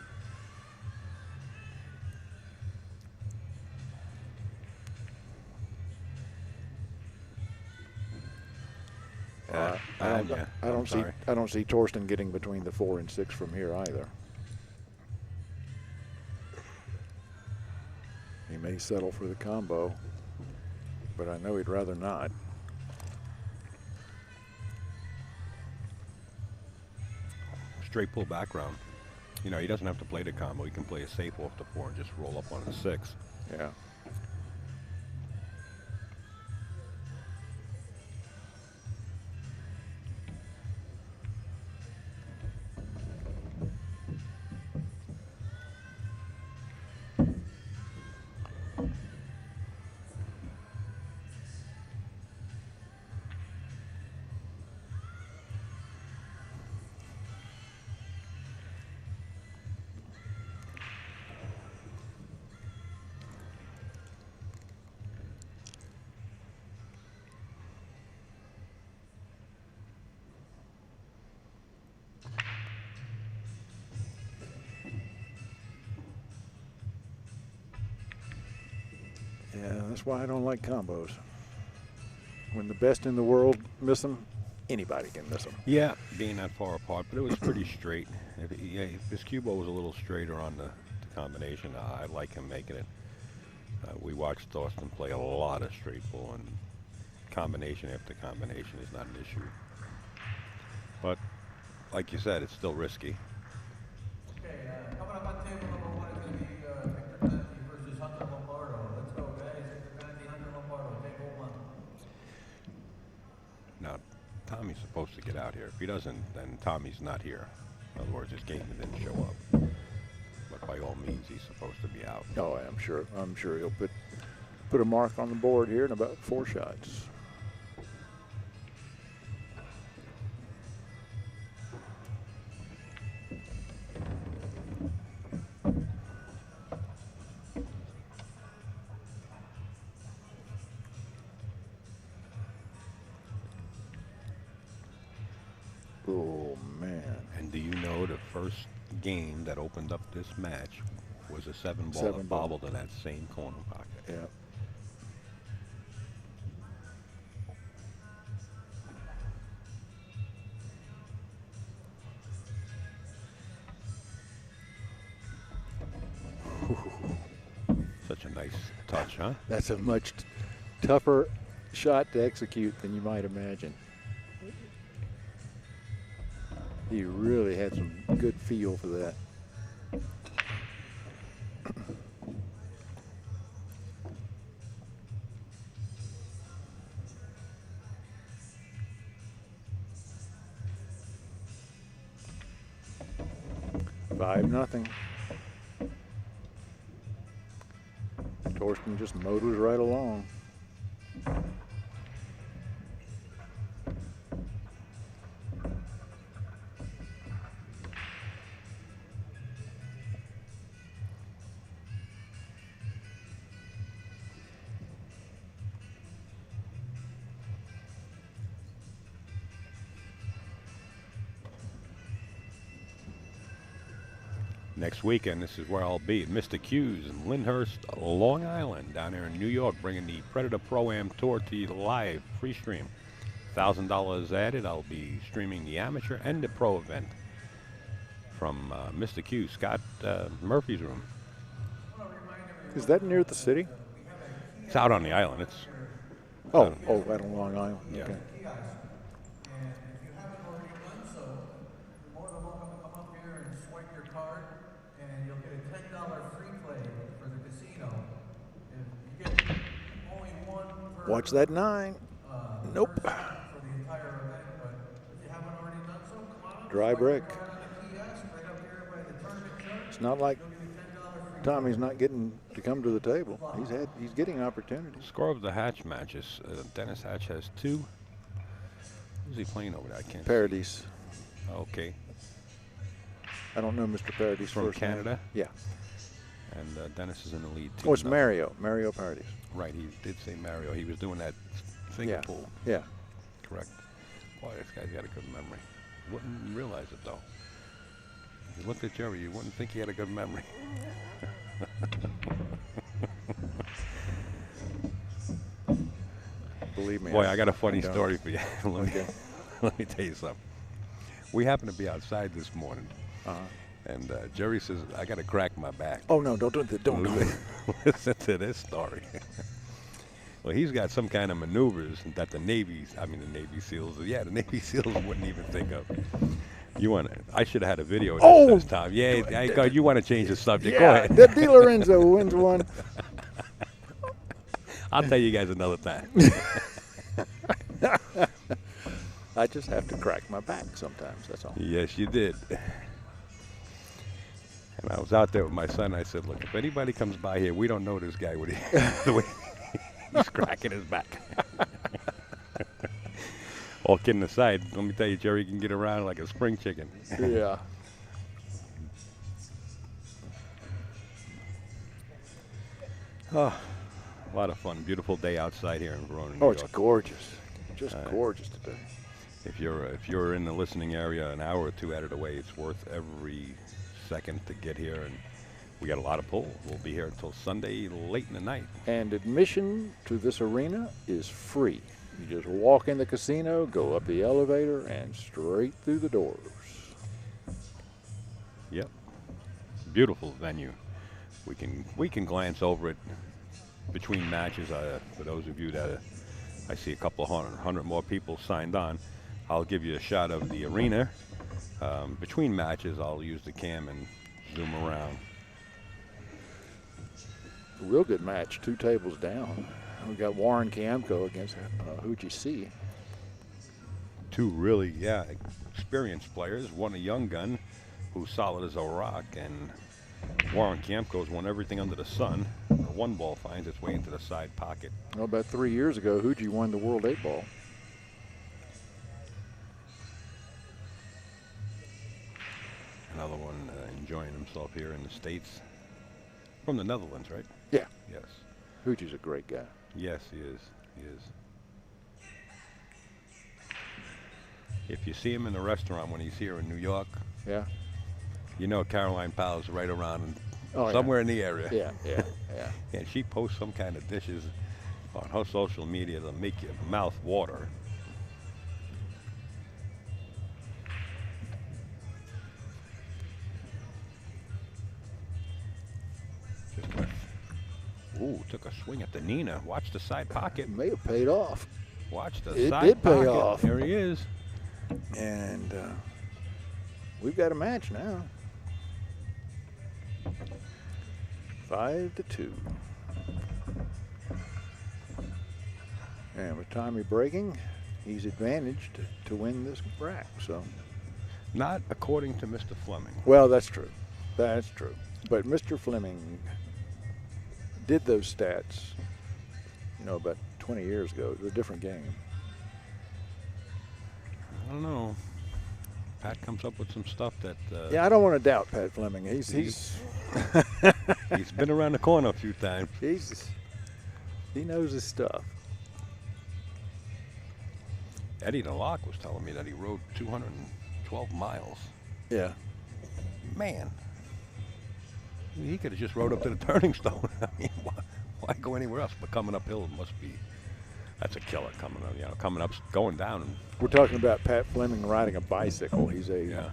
I don't see Thorsten getting between the 4 and 6 from here either. He may settle for the combo, but I know he'd rather not. Straight pull background. You know, he doesn't have to play the combo. He can play a safe off the 4 and just roll up on the 6. Yeah. Yeah, that's why I don't like combos. When the best in the world miss them, anybody can miss them. Yeah, being that far apart, but it was pretty straight. If this cue ball was a little straighter on the combination, I like him making it. We watched Thorsten play a lot of straight ball, and combination after combination is not an issue. But like you said, it's still risky. Okay, coming up on table number 1 is going to be Victor Bentley versus Hunter Lombardo. Let's go, guys. Victor Bentley, Hunter Lombardo, table 1. Now, Tommy's supposed to get out here. If he doesn't, then Tommy's not here. In other words, his game didn't show up. But by all means, he's supposed to be out. Oh, I'm sure he'll put a mark on the board here in about 4 shots. Oh, man. And do you know the first game that opened up this match was a 7-ball that 7-ball. bobbled in that same corner pocket? Yeah. Such a nice touch, huh? That's a much tougher shot to execute than you might imagine. He really had some good feel for that. Five nothing. Thorsten just motors right along. Next weekend, this is where I'll be at Mr. Q's in Lyndhurst, Long Island, down there in New York, bringing the Predator Pro-Am Tour to you live, free stream. $1,000 added. I'll be streaming the amateur and the pro event from Mr. Q, Scott Murphy's room. Is that near the city? It's out on the island. It's Oh, out on Long Island. Yeah. Okay. And if you haven't already done so, you're more than welcome to come up here and swipe your card, and you'll get a $10 free play for the casino. If you get only one per Watch that 9. Nope. for the entire event, but if you haven't already done so, come on. Dry brick. Card on the kiosk right up here by the tournament chart. It's not like You'll get a $10 free Tommy's not getting to come to the table. He's getting opportunities. score of the Hatch matches. Dennis Hatch has 2. Who's he playing over there? I can't. Paradis. Okay, I don't know Mr. Paradis from first name. Canada, Yeah. and Dennis is in the lead. Oh, it's 2-0. Mario Paradis. Right, he did say Mario. He was doing that finger Yeah. pull. Yeah. Correct. Boy, this guy's got a good memory. Wouldn't realize it though. If you looked at Jerry, you wouldn't think he had a good memory. Believe me. Boy, I got a funny don't. story for you. let, me, Okay. let me tell you something. We happened to be outside this morning, Uh-huh. and Jerry says, I got to crack my back. Oh no! Don't do it. Don't do it. Listen to this story. Well, he's got some kind of maneuvers that the Navy SEALs, the Navy SEALs wouldn't even think of. You want to? I should have had a video of this Oh! this time. Yeah, I go. You want to change the subject? Go Yeah. ahead. The Di Lorenzo wins one. I'll tell you guys another time. I just have to crack my back sometimes. That's all. Yes, you did. And I was out there with my son. I said, look, if anybody comes by here, we don't know this guy with the way he's cracking his back. All kidding aside, let me tell you, Jerry can get around like a spring chicken. Yeah. Oh, a lot of fun. Beautiful day outside here in Verona, New Oh, York. it's gorgeous. Just gorgeous today. If you're in the listening area, an hour or two out of the way, it's worth every second to get here. And we got a lot of pull. We'll be here until Sunday late in the night. And admission to this arena is free. You just walk in the casino, go up the elevator, and straight through the doors. Yep. Beautiful venue. We can glance over it between matches. For those of you that I see a couple of hundred more people signed on, I'll give you a shot of the arena. Between matches, I'll use the cam and zoom around. A real good match, 2 tables down. We got Warren Kiamko against Huji C. 2 really, experienced players. One a young gun who's solid as a rock, and Warren Kiamko's won everything under the sun. The 1 ball finds its way into the side pocket. Well, about 3 years ago, Huji won the World 8-ball. Another one enjoying himself here in the States. From the Netherlands, right? Yeah. Yes. Huji's a great guy. Yes, he is. He is. If you see him in the restaurant when he's here in New York, Yeah. you know Caroline Powell's right around Oh, yeah. somewhere in the area. Yeah. And she posts some kind of dishes on her social media that make your mouth water. Ooh, took a swing at the Nina. Watch the side pocket. It may have paid off. Watch the It side did pay pocket. off. There he is. And we've got a match now. 5-2. And with Tommy breaking, he's advantaged to win this rack. So, Not according to Mr. Fleming. well, that's true. That's true. But Mr. Fleming did those stats, about 20 years ago. It was a different game. I don't know. Pat comes up with some stuff that Yeah, I don't want to doubt Pat Fleming. He's he's been around the corner a few times. he knows his stuff. Eddie DeLocke was telling me that he rode 212 miles. Yeah. Man, He could have just rode up to the turning stone. I mean, why go anywhere else? But coming uphill must be, that's a killer coming up, coming up, going down. And, We're talking about Pat Fleming riding a bicycle. He's a yeah.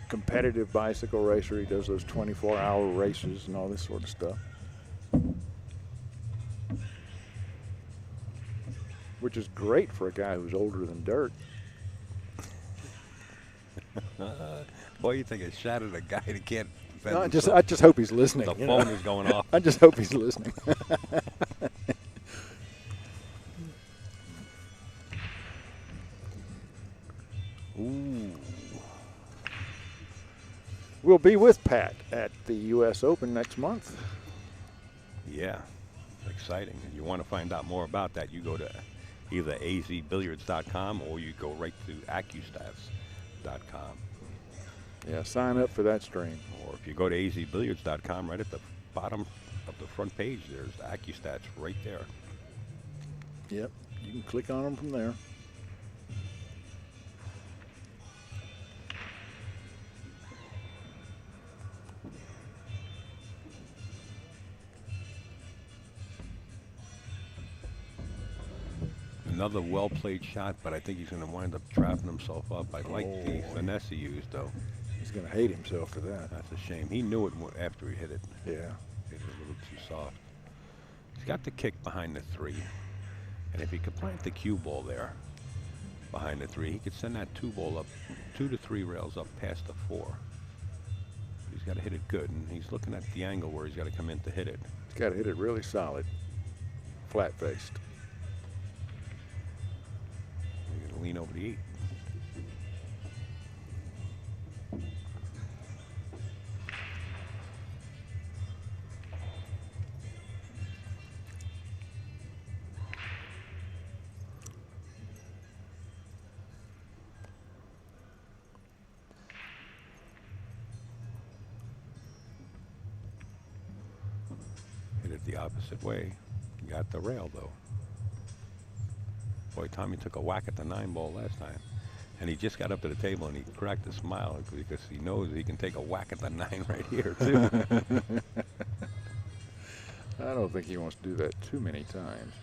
competitive bicycle racer. He does those 24-hour races and all this sort of stuff. Which is great for a guy who's older than dirt. Boy, you think it shattered a guy that can't defend No, himself. I just hope he's listening. The you phone know? is going off. I just hope he's listening. Ooh. We'll be with Pat at the U.S. Open next month. Yeah, exciting. If you want to find out more about that, you go to either azbilliards.com or you go right to accustats.com. Yeah, sign up for that stream. Or if you go to azbilliards.com, right at the bottom of the front page, there's AccuStats right there. Yep, you can click on them from there. Another well-played shot, but I think he's going to wind up trapping himself up. I like the finesse he used, though. He's going to hate himself for that. That's a shame. He knew it after he hit it. Yeah. Hit it a little too soft. He's got the kick behind the 3. And if he could plant the cue ball there behind the 3, he could send that 2 ball up 2 to 3 rails up past the 4. He's got to hit it good, and he's looking at the angle where he's got to come in to hit it. He's got to hit it really solid, flat-faced. He's going to lean over the 8. Hit it the opposite way. You got the rail, though. Boy, Tommy took a whack at the 9 ball last time. And he just got up to the table and he cracked a smile because he knows he can take a whack at the 9 right here, too. I don't think he wants to do that too many times.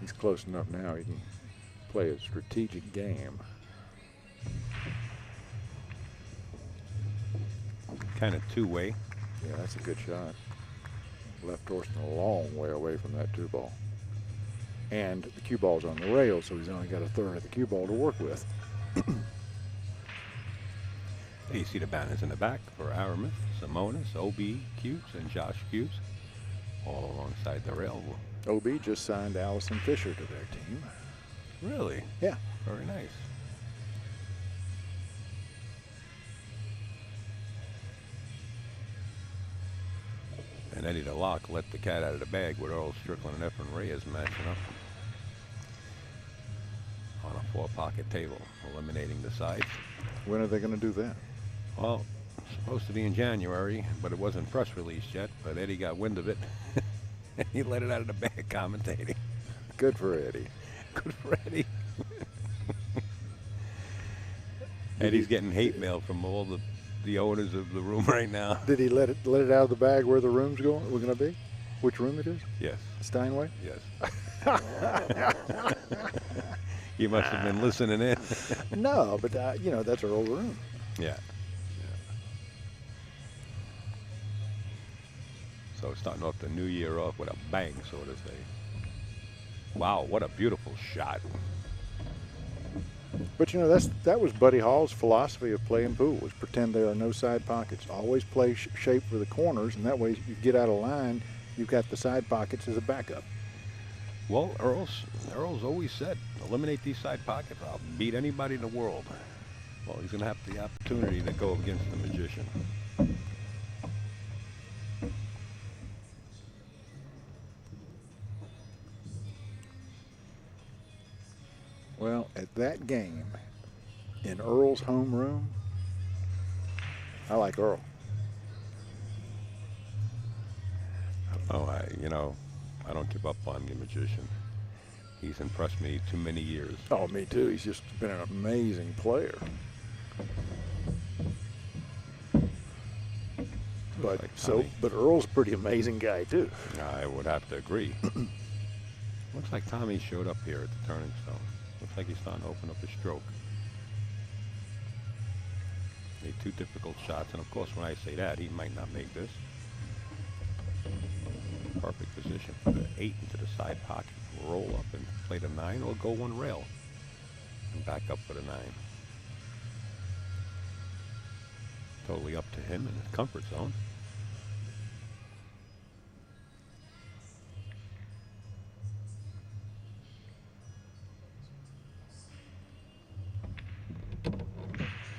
He's close enough now. He can play a strategic game. Kind of two-way. Yeah, that's a good shot. Left Thorsten a long way away from that 2 ball. And the cue ball's on the rail, so he's only got a third of the cue ball to work with. You see the banners in the back for Aramis, Simonis, OB, Cubes, and Josh Cubes, all alongside the rail. OB just signed Allison Fisher to their team. Really? Yeah. Very nice. And Eddie the Lock let the cat out of the bag with Earl Strickland and Efren Reyes matching up on a 4-pocket table, eliminating the sides. When are they going to do that? Well, supposed to be in January, but it wasn't press released yet. But Eddie got wind of it, and he let it out of the bag commentating. Good for Eddie. Good for Eddie. Eddie's getting hate mail from all the owners of the room right now. Did he let it out of the bag where the room's going? We're going to be? Which room it is? Yes. Steinway? Yes. You must have been listening in. No, but you know, that's our old room. Yeah. So starting off the new year off with a bang, so to say. Wow, what a beautiful shot. But you know, that was Buddy Hall's philosophy of playing pool, was pretend there are no side pockets. Always play shape for the corners, and that way if you get out of line, you've got the side pockets as a backup. Well, Earl's always said, eliminate these side pockets, I'll beat anybody in the world. Well, he's going to have the opportunity to go against the magician. Well, at that game, in Earl's homeroom, I like Earl. Oh, I don't give up on the magician. He's impressed me too many years. Oh, me too. He's just been an amazing player. But like Tommy. but Earl's a pretty amazing guy too. I would have to agree. Looks like Tommy showed up here at the turning stone. Looks like he's starting to open up his stroke. Made 2 difficult shots, and of course when I say that, he might not make this. Perfect position for the 8 into the side pocket. Roll up and play the 9 or go 1 rail and back up for the 9. Totally up to him in his comfort zone.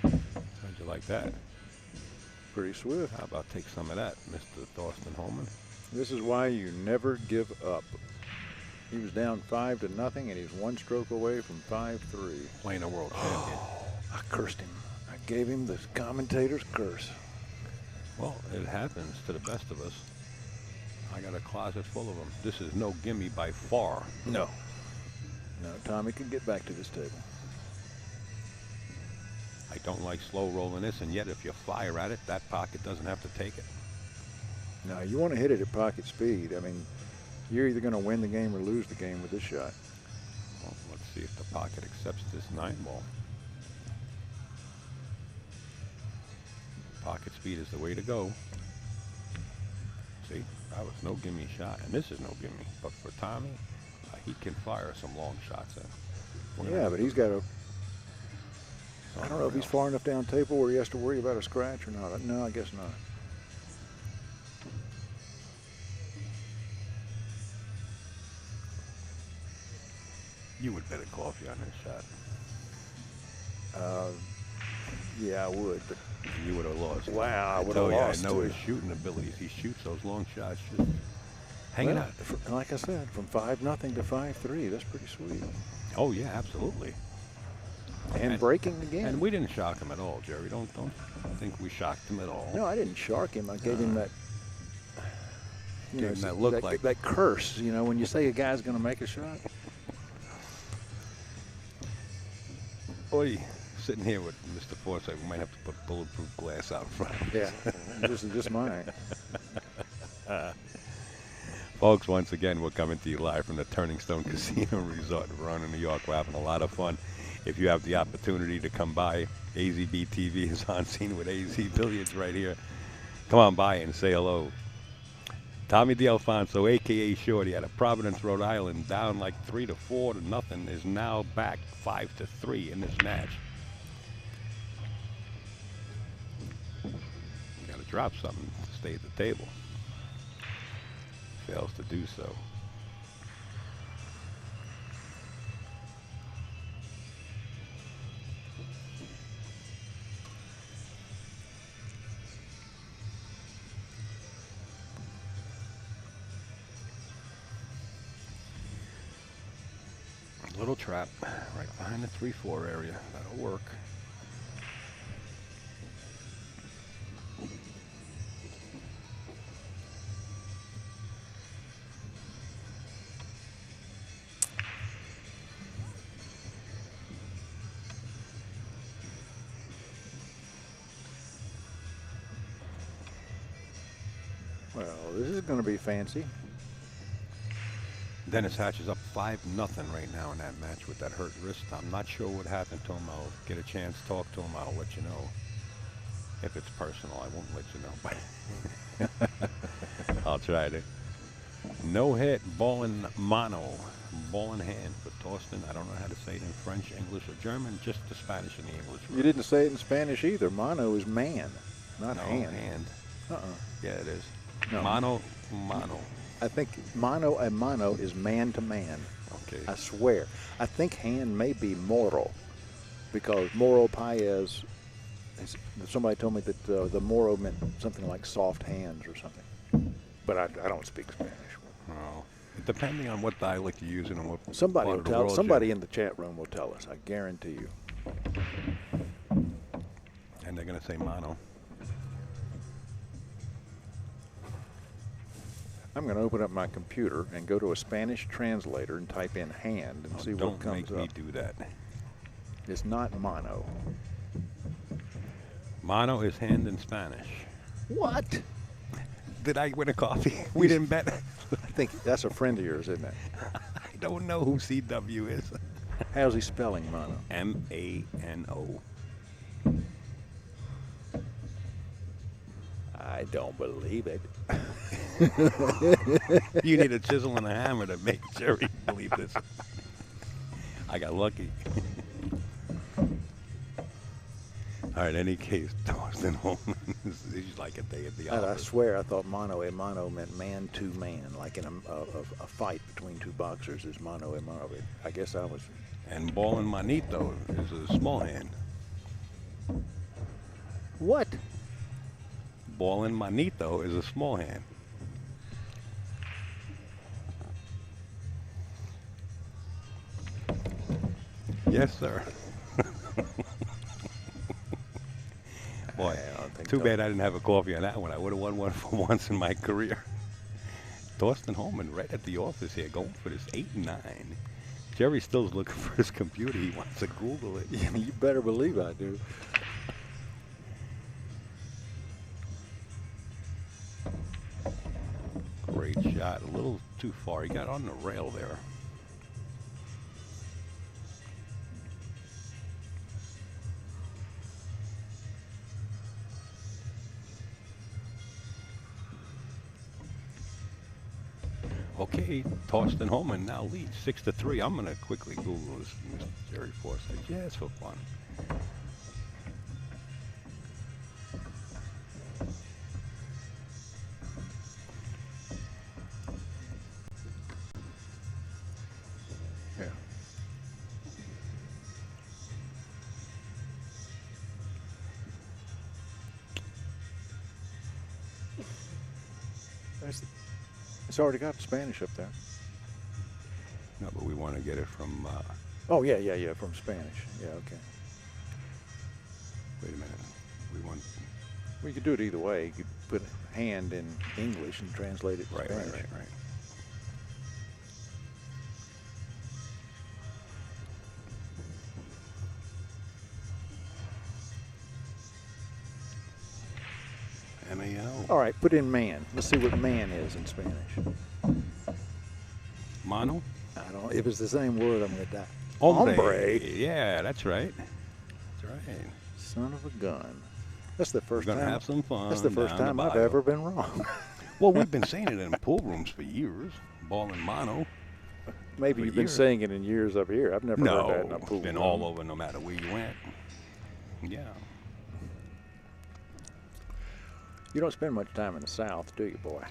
How'd you like that? Pretty swift. How about take some of that, Mr. Thorsten Hohmann? This is why you never give up. He was down 5-0, and he's 1 stroke away from 5-3. Playing a world champion. I cursed him. I gave him the commentator's curse. Well, it happens to the best of us. I got a closet full of them. This is no gimme by far. No. No, Tommy can get back to this table. I don't like slow rolling this, and yet if you fire at it, that pocket doesn't have to take it. Now, you want to hit it at pocket speed. I mean, you're either going to win the game or lose the game with this shot. Well, let's see if the pocket accepts this 9 ball. Pocket speed is the way to go. See, that was no gimme shot, and this is no gimme. But for Tommy, he can fire some long shots in. Yeah, but he's got a... I don't know if he's far enough down table where he has to worry about a scratch or not. No, I guess not. You would bet a coffee on this shot. Yeah, I would, but You would have lost. wow, I would have tell you, lost. I know too. his shooting abilities. He shoots those long shots just hanging Well, out. like I said, from 5-0 to 5-3, that's pretty sweet. Oh yeah, absolutely. And breaking the game. And we didn't shock him at all, Jerry. Don't think we shocked him at all. No, I didn't shark him. I gave him that. You Gave him that look like- that curse. You know, when you say a guy's going to make a shot. Oi, sitting here with Mr. Forsythe, we might have to put bulletproof glass out front. Yeah, just mine. Folks, once again, we're coming to you live from the Turning Stone Casino Resort in Verona, New York. We're having a lot of fun. If you have the opportunity to come by, AZB TV is on scene with AZ Billiards right here. Come on by and say hello. Tommy DeAlfonso, a.k.a. Shorty, out of Providence, Rhode Island, down like 3-4-0, is now back 5-3 in this match. You got to drop something to stay at the table. Fails to do so. Little trap right behind the 3-4 area. That'll work. Well, this is going to be fancy. Dennis Hatch is up 5-0 right now in that match with that hurt wrist. I'm not sure what happened to him. I'll get a chance to talk to him. I'll let you know. If it's personal, I won't let you know. But I'll try to. No hit, ball in mono. Ball in hand for Thorsten. I don't know how to say it in French, English, or German. Just the Spanish and the English. You didn't say it in Spanish either. Mono is man, not No, hand. hand. Yeah, it is. No. Mono. I think mano a mano is man to man. Okay. I swear. I think hand may be moro, because moro paez. Somebody told me that the moro meant something like soft hands or something. But I don't speak Spanish. Well, depending on what dialect you're using and what Somebody part will of the tell. world Somebody you're- in the chat room will tell us. I guarantee you. And they're going to say mono. I'm going to open up my computer and go to a Spanish translator and type in hand and see what Don't comes make me up. do that. It's not mono. Mono is hand in Spanish. What? Did I win a coffee? We didn't bet. I think that's a friend of yours, isn't it? I don't know who CW is. How's he spelling Mano? M-A-N-O. I don't believe it. You need a chisel and a hammer to make Jerry believe this. I got lucky. All right, in any case, Thorsten Hohmann, he's like a day at the And I office. swear I thought mano a mano meant man to man, like in a fight between two boxers is mano a mano. I guess I was. And ball and manito is a small hand. What? Ball and manito is a small hand. Yes, sir. Boy, I don't think too so. bad I didn't have a coffee on that one. I would have won one for once in my career. Thorsten Hohmann right at the office here going for this 8 and 9. Jerry still's looking for his computer. He wants to Google it. Yeah, you better believe I do. Great shot. A little too far. He got on the rail there. Okay, Thorsten Hohmann now leads 6-3. I'm going to quickly Google this. Jerry Forsythe. Yeah, it's for fun. Yeah. It's already got Spanish up there. No, but we want to get it from, Oh, yeah, from Spanish. Yeah, okay. wait a minute. We want, Well, you could do it either way. You could put hand in English and translate it to right. Spanish. M-A-N-O. All right, put in man. Let's see what man is in Spanish. Mano? I don't. If it's the same word, I'm gonna die. Hombre. Yeah, that's right. That's right. Son of a gun. That's the We're first going to time. have some fun. That's the first down time the I've bayou. ever been wrong. Well, we've been saying it in pool rooms for years. Ball and mono. Maybe For you've been years. saying it in years up here. I've never heard that in a No, pool it's been room. all over no matter where you went. Yeah. You don't spend much time in the South, do you, boy?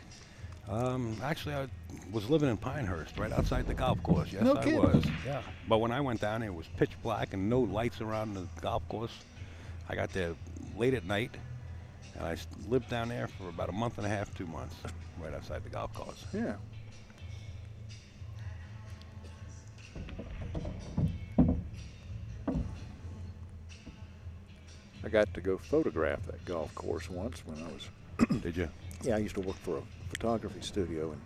Actually, I was living in Pinehurst, right outside the golf course. Yes, No I kidding. was. Yeah. But when I went down there, it was pitch black and no lights around the golf course. I got there late at night, and I lived down there for about a month and a half, 2 months, right outside the golf course. Yeah. I got to go photograph that golf course once when I was. Did you? Yeah, I used to work for a photography studio in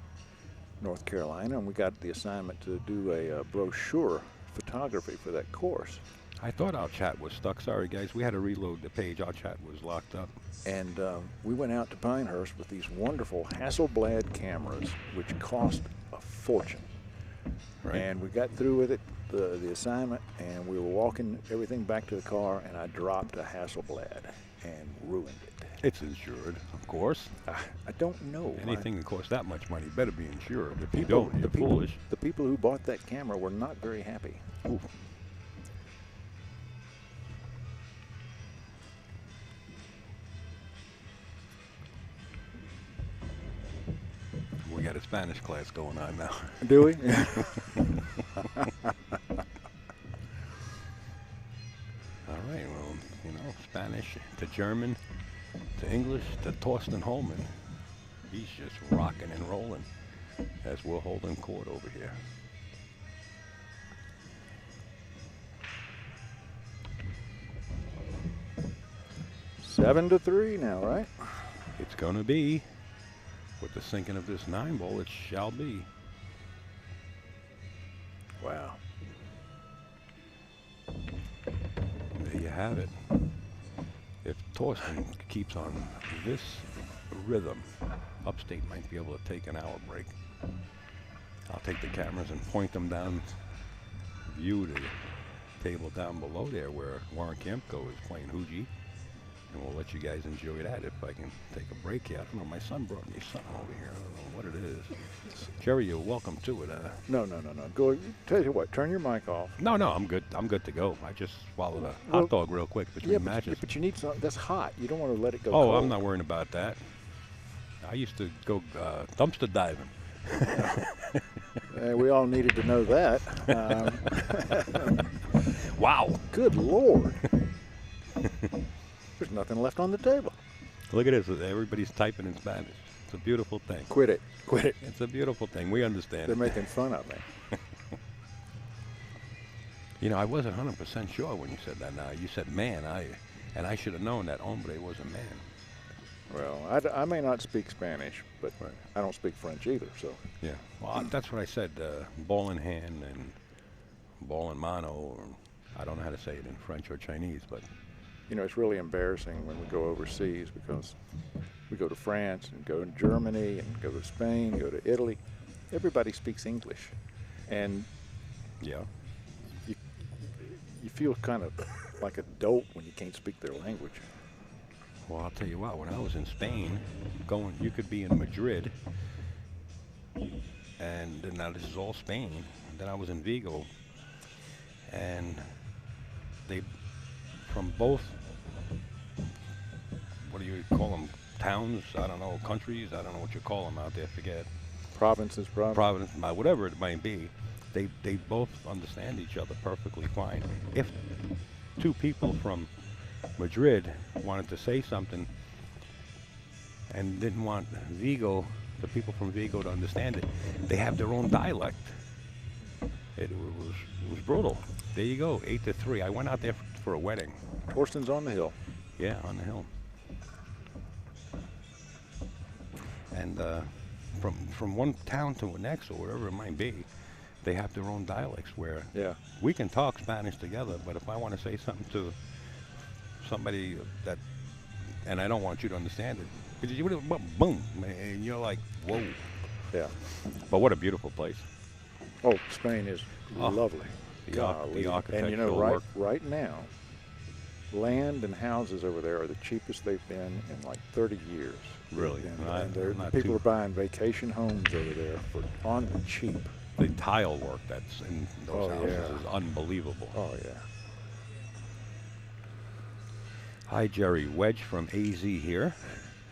North Carolina, and we got the assignment to do a brochure photography for that course. I thought our chat was stuck. Sorry, guys. We had to reload the page. Our chat was locked up. And we went out to Pinehurst with these wonderful Hasselblad cameras, which cost a fortune. Right. And we got through with it, the assignment, and we were walking everything back to the car, and I dropped a Hasselblad and ruined it. It's insured, of course. I don't know. Anything that costs that much money better be insured. If you People- don't, you're the people, foolish. The people who bought that camera were not very happy. Oof. We got a Spanish class going on now. Do we? All right, well, you know, Spanish to German to English to Thorsten Hohmann. He's just rocking and rolling as we're holding court over here. Seven to 3 now, right? It's going to be, with the sinking of this 9 ball, it shall be. Wow. There you have it. If Thorsten keeps on this rhythm, Upstate might be able to take an hour break. I'll take the cameras and point them down, view the table down below there where Warren Kempko is playing Hoogie, and we'll let you guys enjoy that if I can take a break here. I don't know, my son brought me something over here. I don't know what it is. Jerry, you're welcome to it. No. Go. Tell you what, turn your mic off. No, I'm good. I'm good to go. I just swallowed a hot dog real quick between matches. But you need something that's hot. You don't want to let it go Oh, cold. I'm not worrying about that. I used to go dumpster diving. We all needed to know that. Wow. Good Lord. There's nothing left on the table. Look at this. Everybody's typing in Spanish. It's a beautiful thing. Quit it. It's a beautiful thing. We understand. They're making fun of me. You know, I wasn't 100% sure when you said that. Now you said man, and I should have known that hombre was a man. Well, I may not speak Spanish, but Right. I don't speak French either. So Yeah. Well, that's what I said. Ball in hand and ball in mano. Or, I don't know how to say it in French or Chinese, but it's really embarrassing when we go overseas because we go to France and go to Germany and go to Spain, go to Italy. Everybody speaks English, and yeah. you feel kind of like a dolt when you can't speak their language. Well, I'll tell you what. When I was in Spain, you could be in Madrid, and now this is all Spain. And then I was in Vigo, and they, from both, what do you call them? Towns? I don't know. Countries? I don't know what you call them out there. Forget. Provinces, Providence, whatever it might be. They both understand each other perfectly fine. If two people from Madrid wanted to say something and didn't want the people from Vigo to understand it, they have their own dialect. It was brutal. There you go, 8-3. I went out there for a wedding. Thorsten's on the hill. Yeah, on the hill. And from one town to the next, or whatever it might be, they have their own dialects where we can talk Spanish together, but if I want to say something to somebody and I don't want you to understand it, boom, and you're like, whoa. Yeah. But what a beautiful place. Oh, Spain is lovely. The architectural and work. right now, land and houses over there are the cheapest they've been in like 30 years. Really? And people are buying vacation homes over there on the cheap. The tile work that's in those houses is unbelievable. Oh, yeah. Hi, Jerry. Wedge from AZ here.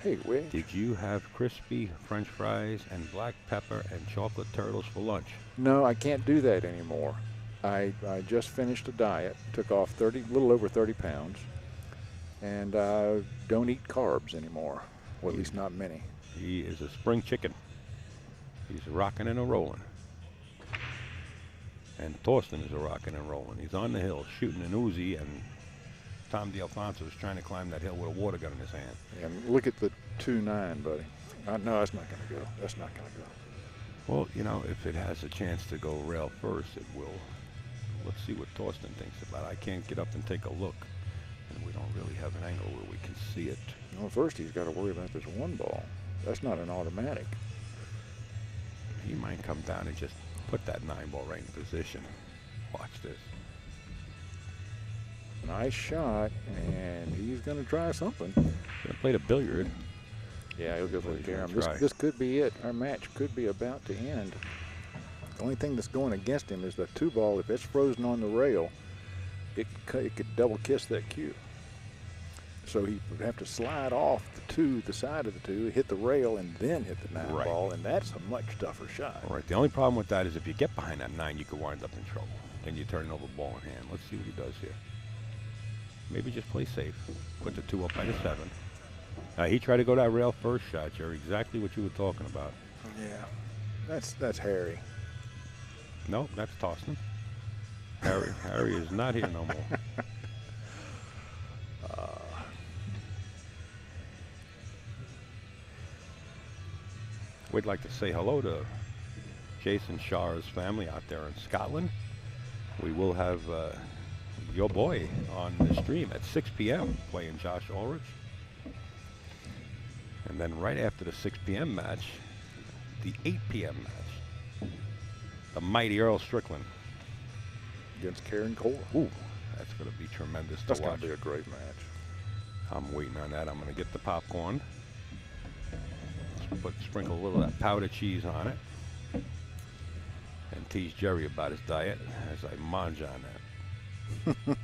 Hey, Wedge. Did you have crispy French fries and black pepper and chocolate turtles for lunch? No, I can't do that anymore. I just finished a diet, took off a little over 30 pounds, and I don't eat carbs anymore. Well, at least not many. He is a spring chicken. He's rocking and a rolling. And Thorsten is a rocking and rolling. He's on the hill shooting an Uzi, and Tom DeAlfonso is trying to climb that hill with a water gun in his hand. And look at the 2.9, buddy. No, that's not going to go. That's not going to go. Well, you know, if it has a chance to go rail first, it will. Let's see what Thorsten thinks about it. I can't get up and take a look, and we don't really have an angle where we can see it. Well, first he's got to worry about this one ball. That's not an automatic. He might come down and just put that 9 ball right in position. Watch this. Nice shot, and he's going to try something. Gonna play the billiard. Yeah, he'll go for the carom. That's right. This could be it. Our match could be about to end. The only thing that's going against him is the 2 ball. If it's frozen on the rail, it could double kiss that cue. So he would have to slide off the side of the 2, hit the rail, and then hit the 9 ball, and that's a much tougher shot. All right. The only problem with that is if you get behind that 9, you could wind up in trouble. Then you turn over ball in hand. Let's see what he does here. Maybe just play safe. Put the 2 up by the 7. He tried to go that rail first shot, Jerry. Exactly what you were talking about. Yeah, that's Harry. Nope, that's Thorsten. Harry is not here no more. We'd like to say hello to Jason Shar's family out there in Scotland. We will have your boy on the stream at 6 p.m. playing Josh Ulrich. And then right after the 6 p.m. match, the 8 p.m. match, the mighty Earl Strickland against Karen Cole. Ooh, that's going to be tremendous That's to going watch. to be a great match. I'm waiting on that. I'm going to get the popcorn. Sprinkle a little of that powdered cheese on it. And tease Jerry about his diet as I munch on that.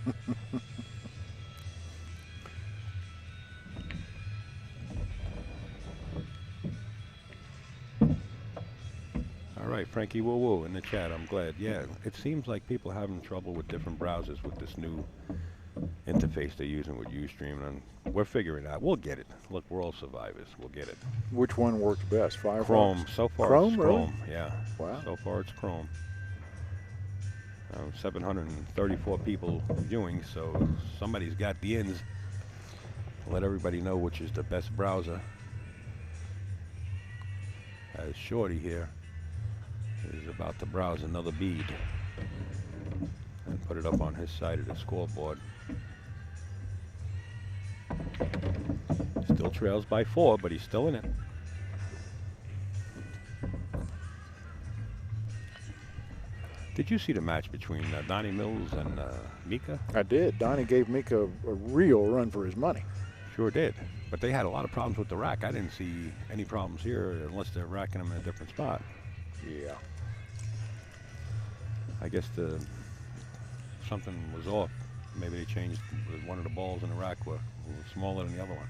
All right, Frankie Woo Woo in the chat. I'm glad. Yeah, it seems like people are having trouble with different browsers with this new interface they're using with Ustream, and we're figuring it out. We'll get it. Look, we're all survivors. We'll get it. Which one works best? Firefox? Chrome. So far, Chrome, it's really? Chrome. Yeah. Wow. So far, it's Chrome. 734 people viewing, so somebody's got the ins. Let everybody know which is the best browser. As Shorty here is about to browse another bead and put it up on his side of the scoreboard. Still trails by 4, but he's still in it. Did you see the match between Donnie Mills and Mika? I did. Donnie gave Mika a real run for his money. Sure did. But they had a lot of problems with the rack. I didn't see any problems here unless they're racking them in a different spot. Yeah. I guess something was off. Maybe they changed one of the balls in the rack were a little smaller than the other one.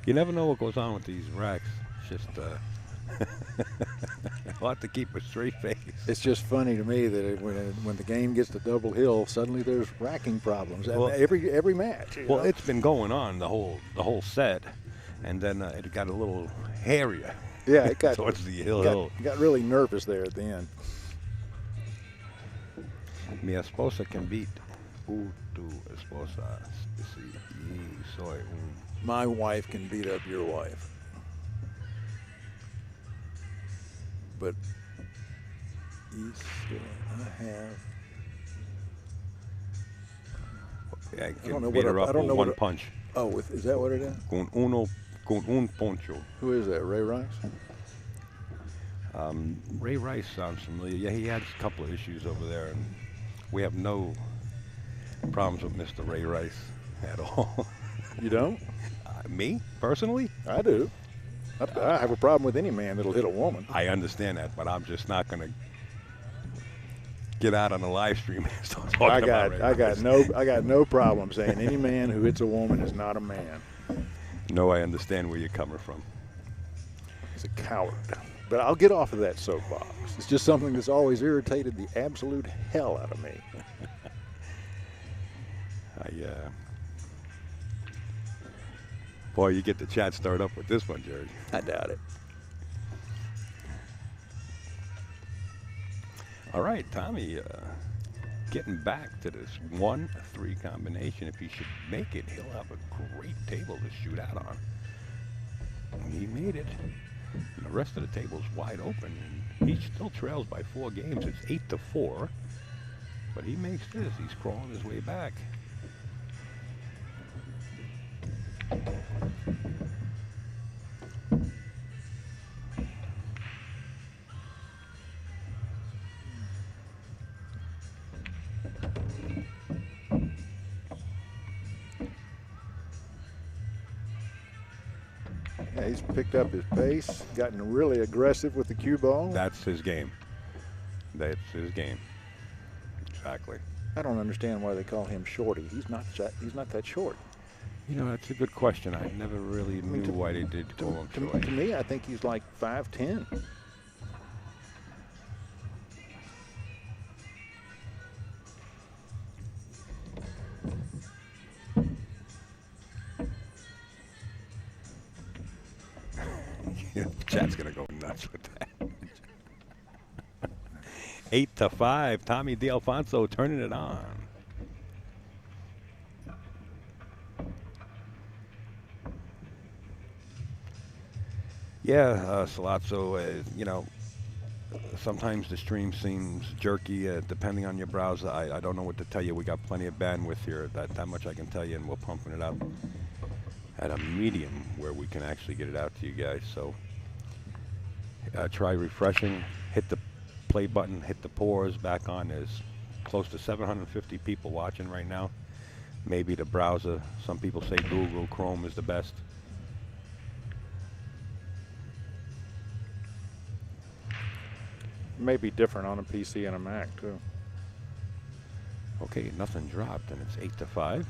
You never know what goes on with these racks. It's just I'll have to keep a straight face. It's just funny to me that when the game gets to double hill, suddenly there's racking problems. Well, every match. Well, it's been going on the whole set, and then it got a little hairier. Yeah, it got towards the hill. Got really nervous there at the end. Mi esposa can beat tu esposa. Soy My wife can beat up your wife. But I have. Yeah, I don't know what her up I don't with know one what punch. Oh, is that what it is? Con un poncho. Who is that? Ray Rice? Ray Rice sounds familiar. Yeah, he had a couple of issues over there, and we have no problems with Mr. Ray Rice at all. You don't? Me personally? I do. I have a problem with any man that'll hit a woman. I understand that, but I'm just not going to get out on the live stream and start talking about Ray Rice. I got no problem saying any man who hits a woman is not a man. No, I understand where you're coming from. He's a coward. But I'll get off of that soapbox. It's just something that's always irritated the absolute hell out of me. Boy, you get the chat started up with this one, Jerry. I doubt it. All right, Tommy, getting back to this 1-3 combination. If he should make it, he'll have a great table to shoot out on. And he made it. And the rest of the table's wide open. And he still trails by 4 games. It's 8-4. But he makes this. He's crawling his way back. Yeah, he's picked up his pace, gotten really aggressive with the cue ball. That's his game. That's his game. Exactly. I don't understand why they call him Shorty. He's not that short. You know, that's a good question. I never really knew why they did call him Shorty. To me, I think he's like 5'10". Chat's gonna go nuts with that. 8-5. Tommy D'Alfonso turning it on. Yeah, Salazzo, you know, sometimes the stream seems jerky depending on your browser. I don't know what to tell you. We got plenty of bandwidth here. That much I can tell you, and we're pumping it up. at a medium where we can actually get it out to you guys. So try refreshing, hit the play button, hit the pause back on. There's close to 750 people watching right now. Maybe the browser, some people say Google Chrome is the best. May be different on a PC and a Mac too. Okay, nothing dropped, and it's 8-5.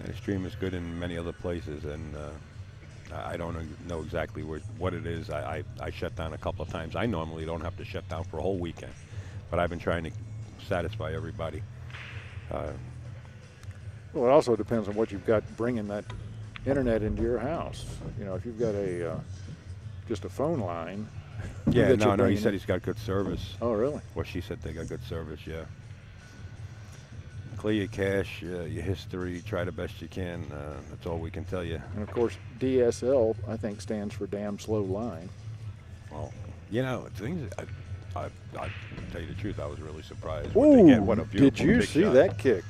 The stream is good in many other places, and I don't know exactly what it is. I shut down a couple of times. I normally don't have to shut down for a whole weekend, but I've been trying to satisfy everybody. Well, it also depends on what you've got bringing that internet into your house. You know, if you've got just a phone line. Yeah, that no, you're he bringing said in. he's got good service. Oh, really? Well, she said they got good service, yeah. Clear your cache, your history, try the best you can. That's all we can tell you. And of course, DSL, I think, stands for damn slow line. Well, you know, things. I tell you the truth, I was really surprised. Ooh, What they get. What a beautiful did you kick see shot. that kick?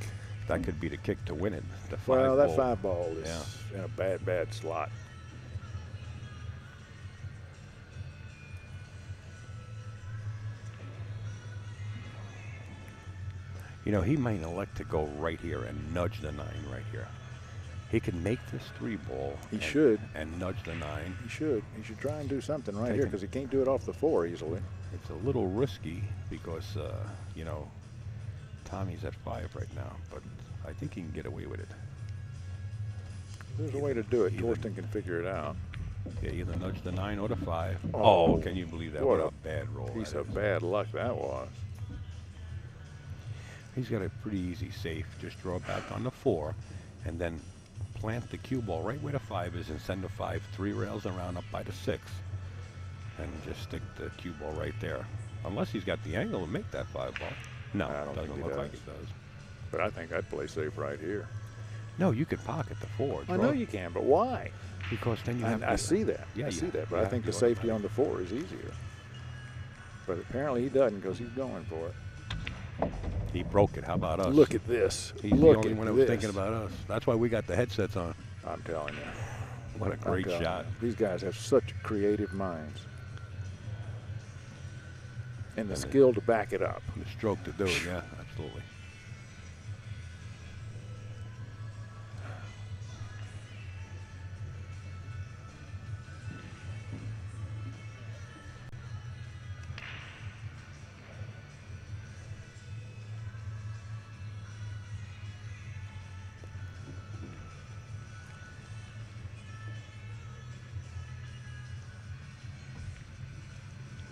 That could be the kick to win it. The five Well, that ball. 5 ball is Yeah. in a bad slot. You know, he might elect to go right here and nudge the 9 right here. He can make this 3 ball. He should. And nudge the 9. He should. He should try and do something right Take here him. because he can't do it off the 4 easily. It's a little risky because, you know, Tommy's at 5 right now, but I think he can get away with it. There's a way to do it. Either- Thorsten can figure it out. Yeah, either nudge the 9 or the 5. Oh, Oh, can you believe that? what What a a bad roll. Piece that of is. bad luck that was. He's got a pretty easy safe. Just draw back on the 4 and then plant the cue ball right where the 5 is and send the 5 3 rails around up by the 6. And just stick the cue ball right there. Unless he's got the angle to make that 5 ball. No, I don't it doesn't think he look like does. it does. But I think I'd play safe right here. No, you could pocket the 4. I know you can, but why? Because then you have I see that. Yeah, I you see have- that. But you I have think the the safety automatic. on the 4 is easier. But apparently he doesn't because he's going for it. He broke it. How about us? Look at this. He's the Look only at one that was this. thinking about us. That's why we got the headsets on. I'm telling you. What a I'm great telling shot. you. These guys have such creative minds. And the skill to back it up. The stroke to do it, yeah, absolutely.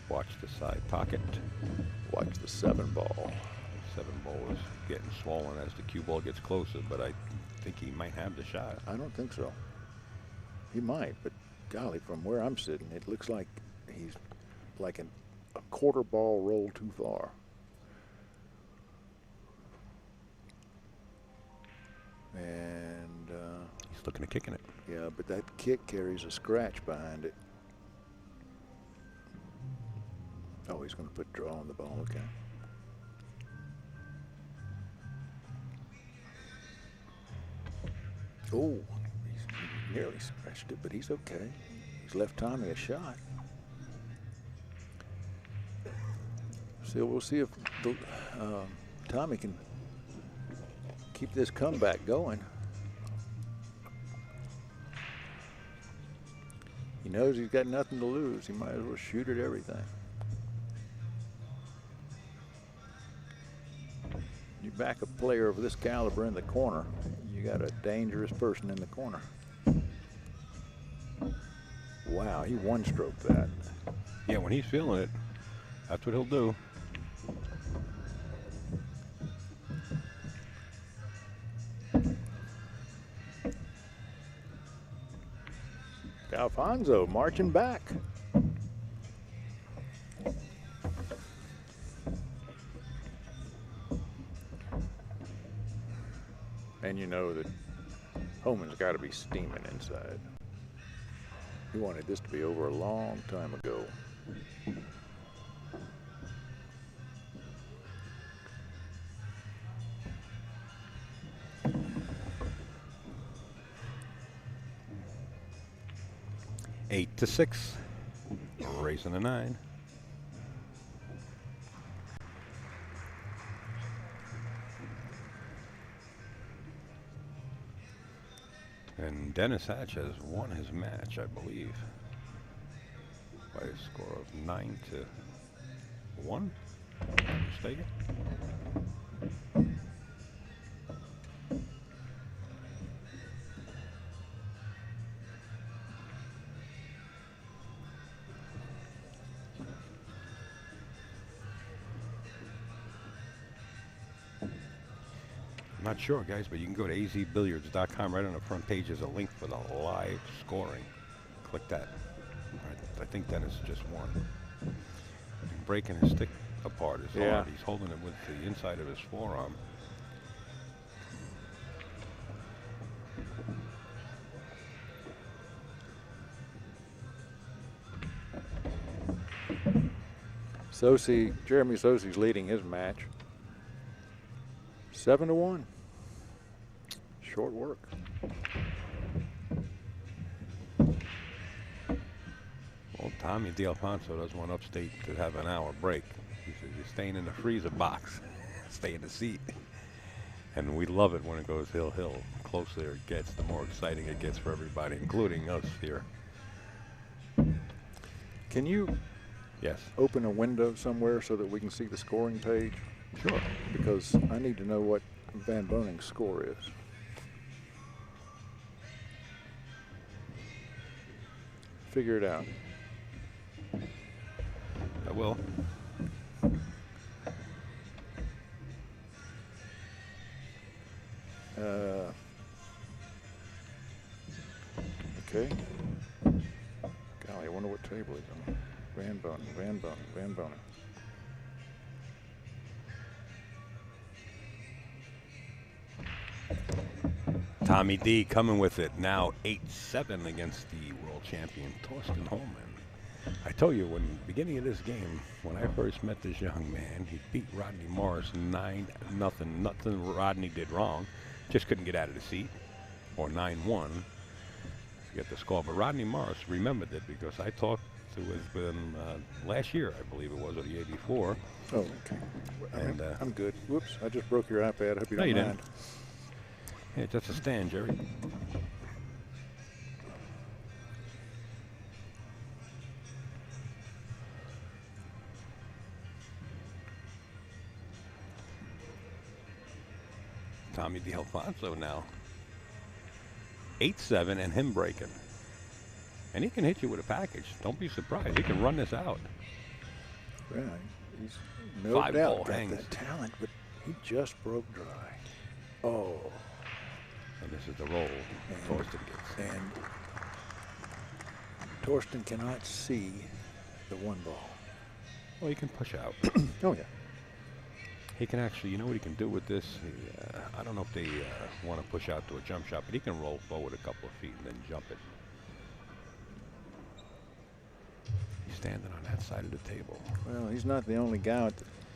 Watch the side pocket. Watch the 7 ball. 7 ball is getting swollen as the cue ball gets closer, but I think he might have the shot. I don't think so. He might, but golly, from where I'm sitting, it looks like he's like a quarter ball rolled too far. And He's looking at kicking it. yeah, but that kick carries a scratch behind it. Oh, he's going to put draw on the ball. Okay. Oh, he's nearly scratched it, but he's okay. He's left Tommy a shot. So we'll see if Tommy can keep this comeback going. He knows he's got nothing to lose. He might as well shoot at everything. You back a player of this caliber in the corner, you got a dangerous person in the corner. Wow, he one-stroked that. Yeah, when he's feeling it, that's what he'll do. Alfonso marching back. And you know that Hohmann's got to be steaming inside. He wanted this to be over a long time ago. Eight to 6. Raising a 9. And Dennis Hatch has won his match, I believe, by a score of 9 to 1. If I'm not mistaken. Not sure, guys, but you can go to azbilliards.com. Right on the front page is a link for the live scoring. Click that. I think Dennis just won. Breaking his stick apart is hard. He's holding it with the inside of his forearm. Jeremy Sosey's leading his match. 7 to 1. Short work. Well, Tommy DeAlfonso doesn't want Upstate to have an hour break. He says, you're staying in the freezer box. Stay in the seat. And we love it when it goes hill-hill. The closer it gets, the more exciting it gets for everybody, including us here. Can you Yes. open a window somewhere so that we can see the scoring page? Sure. Because I need to know what Van Boning's score is. Figure it out. I will. Okay. Golly, I wonder what table he's on. Van Boning. Tommy D coming with it now 8-7 against the world champion Thorsten Hohmann. I told you when the beginning of this game, when I first met this young man, he beat Rodney Morris 9-0. Nothing Rodney did wrong, just couldn't get out of the seat, or 9-1. Forget the score, but Rodney Morris remembered it because I talked with him last year, I believe it was, or the year before. Oh, okay. And I'm good. Whoops, I just broke your iPad. I hope you don't mind. Yeah, just a stand, Jerry. Tommy DeAlfonso now 8-7 and him breaking. And he can hit you with a package. Don't be surprised. He can run this out. Yeah, he's no Five doubt ball got hangs. that talent, but he just broke dry. Oh. And this is the roll Thorsten gets. And Thorsten cannot see the one ball. Well, he can push out. Oh, yeah. He can actually, you know what he can do with this? I don't know if they want to push out to a jump shot, but he can roll forward a couple of feet and then jump it. He's standing on that side of the table. Well, he's not the only guy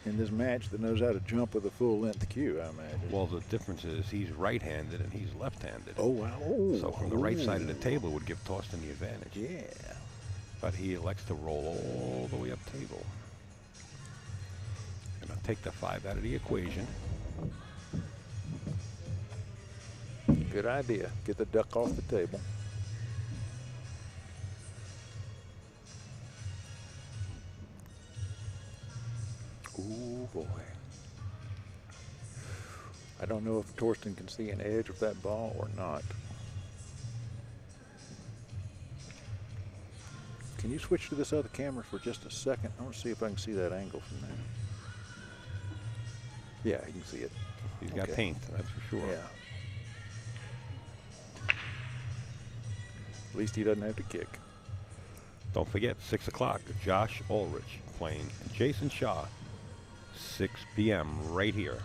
in this match that knows how to jump with a full-length cue, I imagine. Well, the difference is he's right-handed and he's left-handed. Oh, wow. Oh, so from the right side of the table would give Thorsten the advantage. Yeah. But he elects to roll all the way up table. And I'll take the 5 out of the equation. Good idea. Get the duck off the table. Ooh, boy. I don't know if Thorsten can see an edge of that ball or not. Can you switch to this other camera for just a second? I want to see if I can see that angle from there. Yeah, you can see it. He's got paint, that's for sure. Yeah. At least he doesn't have to kick. Don't forget, 6 o'clock, Josh Ulrich playing Jason Shaw, 6 p.m. right here.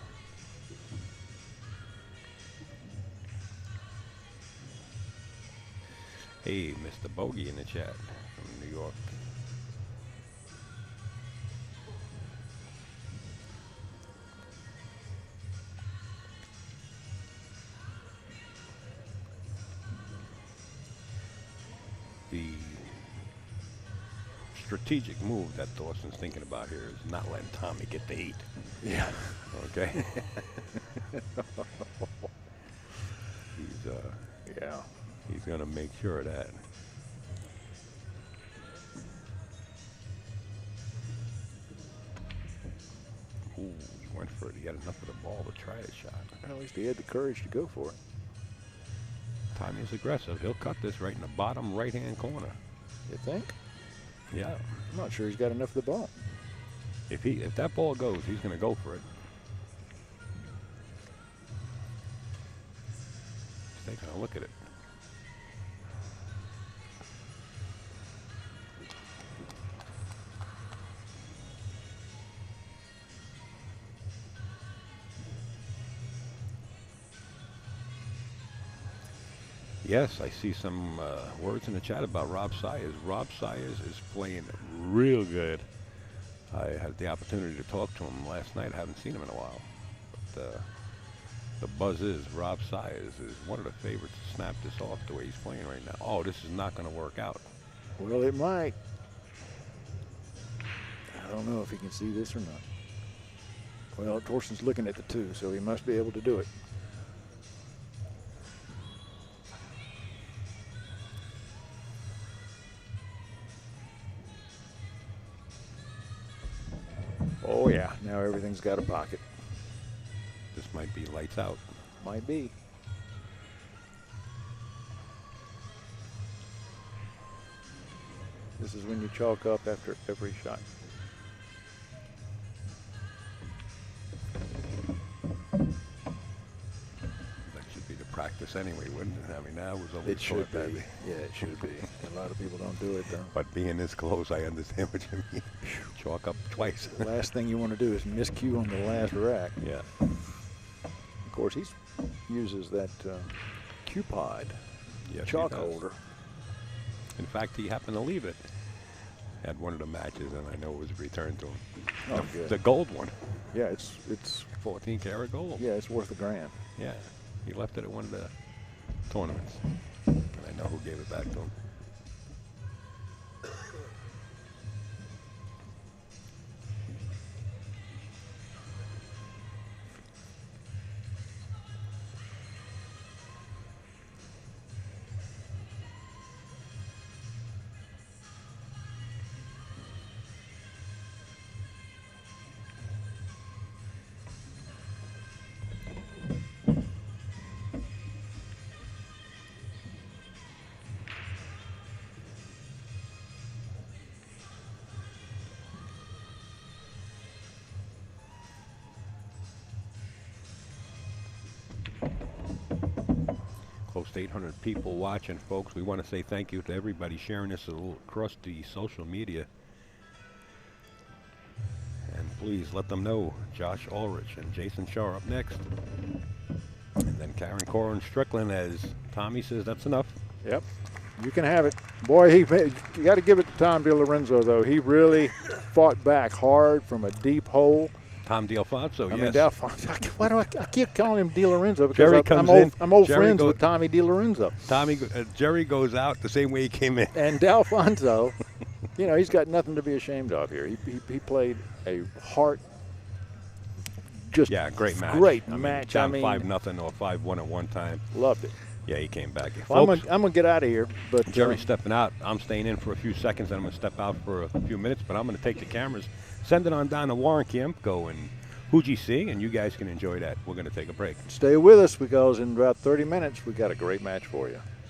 Hey, Mr. Bogey in the chat from New York. The strategic move that Thorsten's thinking about here is not letting Tommy get the 8. Yeah. Okay. Yeah. He's gonna make sure of that. Ooh, he went for it. He had enough of the ball to try the shot. At least he had the courage to go for it. Tommy's aggressive. He'll cut this right in the bottom right-hand corner. You think? Yeah. I'm not sure he's got enough of the ball. If that ball goes, he's gonna go for it. He's taking a look at it. Yes, I see some words in the chat about Rob Sayers. Rob Sayers is playing real good. I had the opportunity to talk to him last night. I haven't seen him in a while. But the buzz is Rob Sayers is one of the favorites to snap this off the way he's playing right now. Oh, this is not going to work out. Well, it might. I don't know if he can see this or not. Well, Thorsten's looking at the 2, so he must be able to do it. Oh, yeah. Now everything's got a pocket. This might be lights out. Might be. This is when you chalk up after every shot. That should be the practice anyway, wouldn't it? I mean, that was always It should thought, be. baby. Yeah, it should be. A lot of people don't do it, though. But being this close, I understand what you mean. Chalk up twice. The last thing you want to do is miscue on the last rack. Yeah. Of course, he uses that cue pod Yes, he chalk does. holder. In fact, he happened to leave it at one of the matches, and I know it was returned to him. Oh, good. The gold one. Yeah, it's 14 karat gold. yeah, it's worth $1,000. Yeah. He left it at one of the tournaments. And I know who gave it back to him. Close to 800 people watching, folks. We want to say thank you to everybody sharing this across the social media. And please let them know Josh Ulrich and Jason Shaw up next. And then Karen Corin Strickland, as Tommy says, that's enough. Yep, you can have it. Boy, you got to give it to Tom DiLorenzo, though. He really fought back hard from a deep hole. Tom DiAlfonso, I yes. mean, D'Alfonso. Why do I keep calling him DiLorenzo? Because Jerry comes in. I'm old Jerry friends with Tommy DiLorenzo. Jerry goes out the same way he came in. And D'Alfonso, you know, he's got nothing to be ashamed of here. He played a Great match. Great I mean, match. Down I mean, 5-0 or 5-1 at one time. Loved it. Yeah, he came back. Well, Folks, I'm gonna get out of here, but Jerry's stepping out. I'm staying in for a few seconds, and I'm going to step out for a few minutes, but I'm going to take the cameras, send it on down to Warren Kiemko and Fuji C, and you guys can enjoy that. We're going to take a break. stay with us because in about 30 minutes we got a great match for you.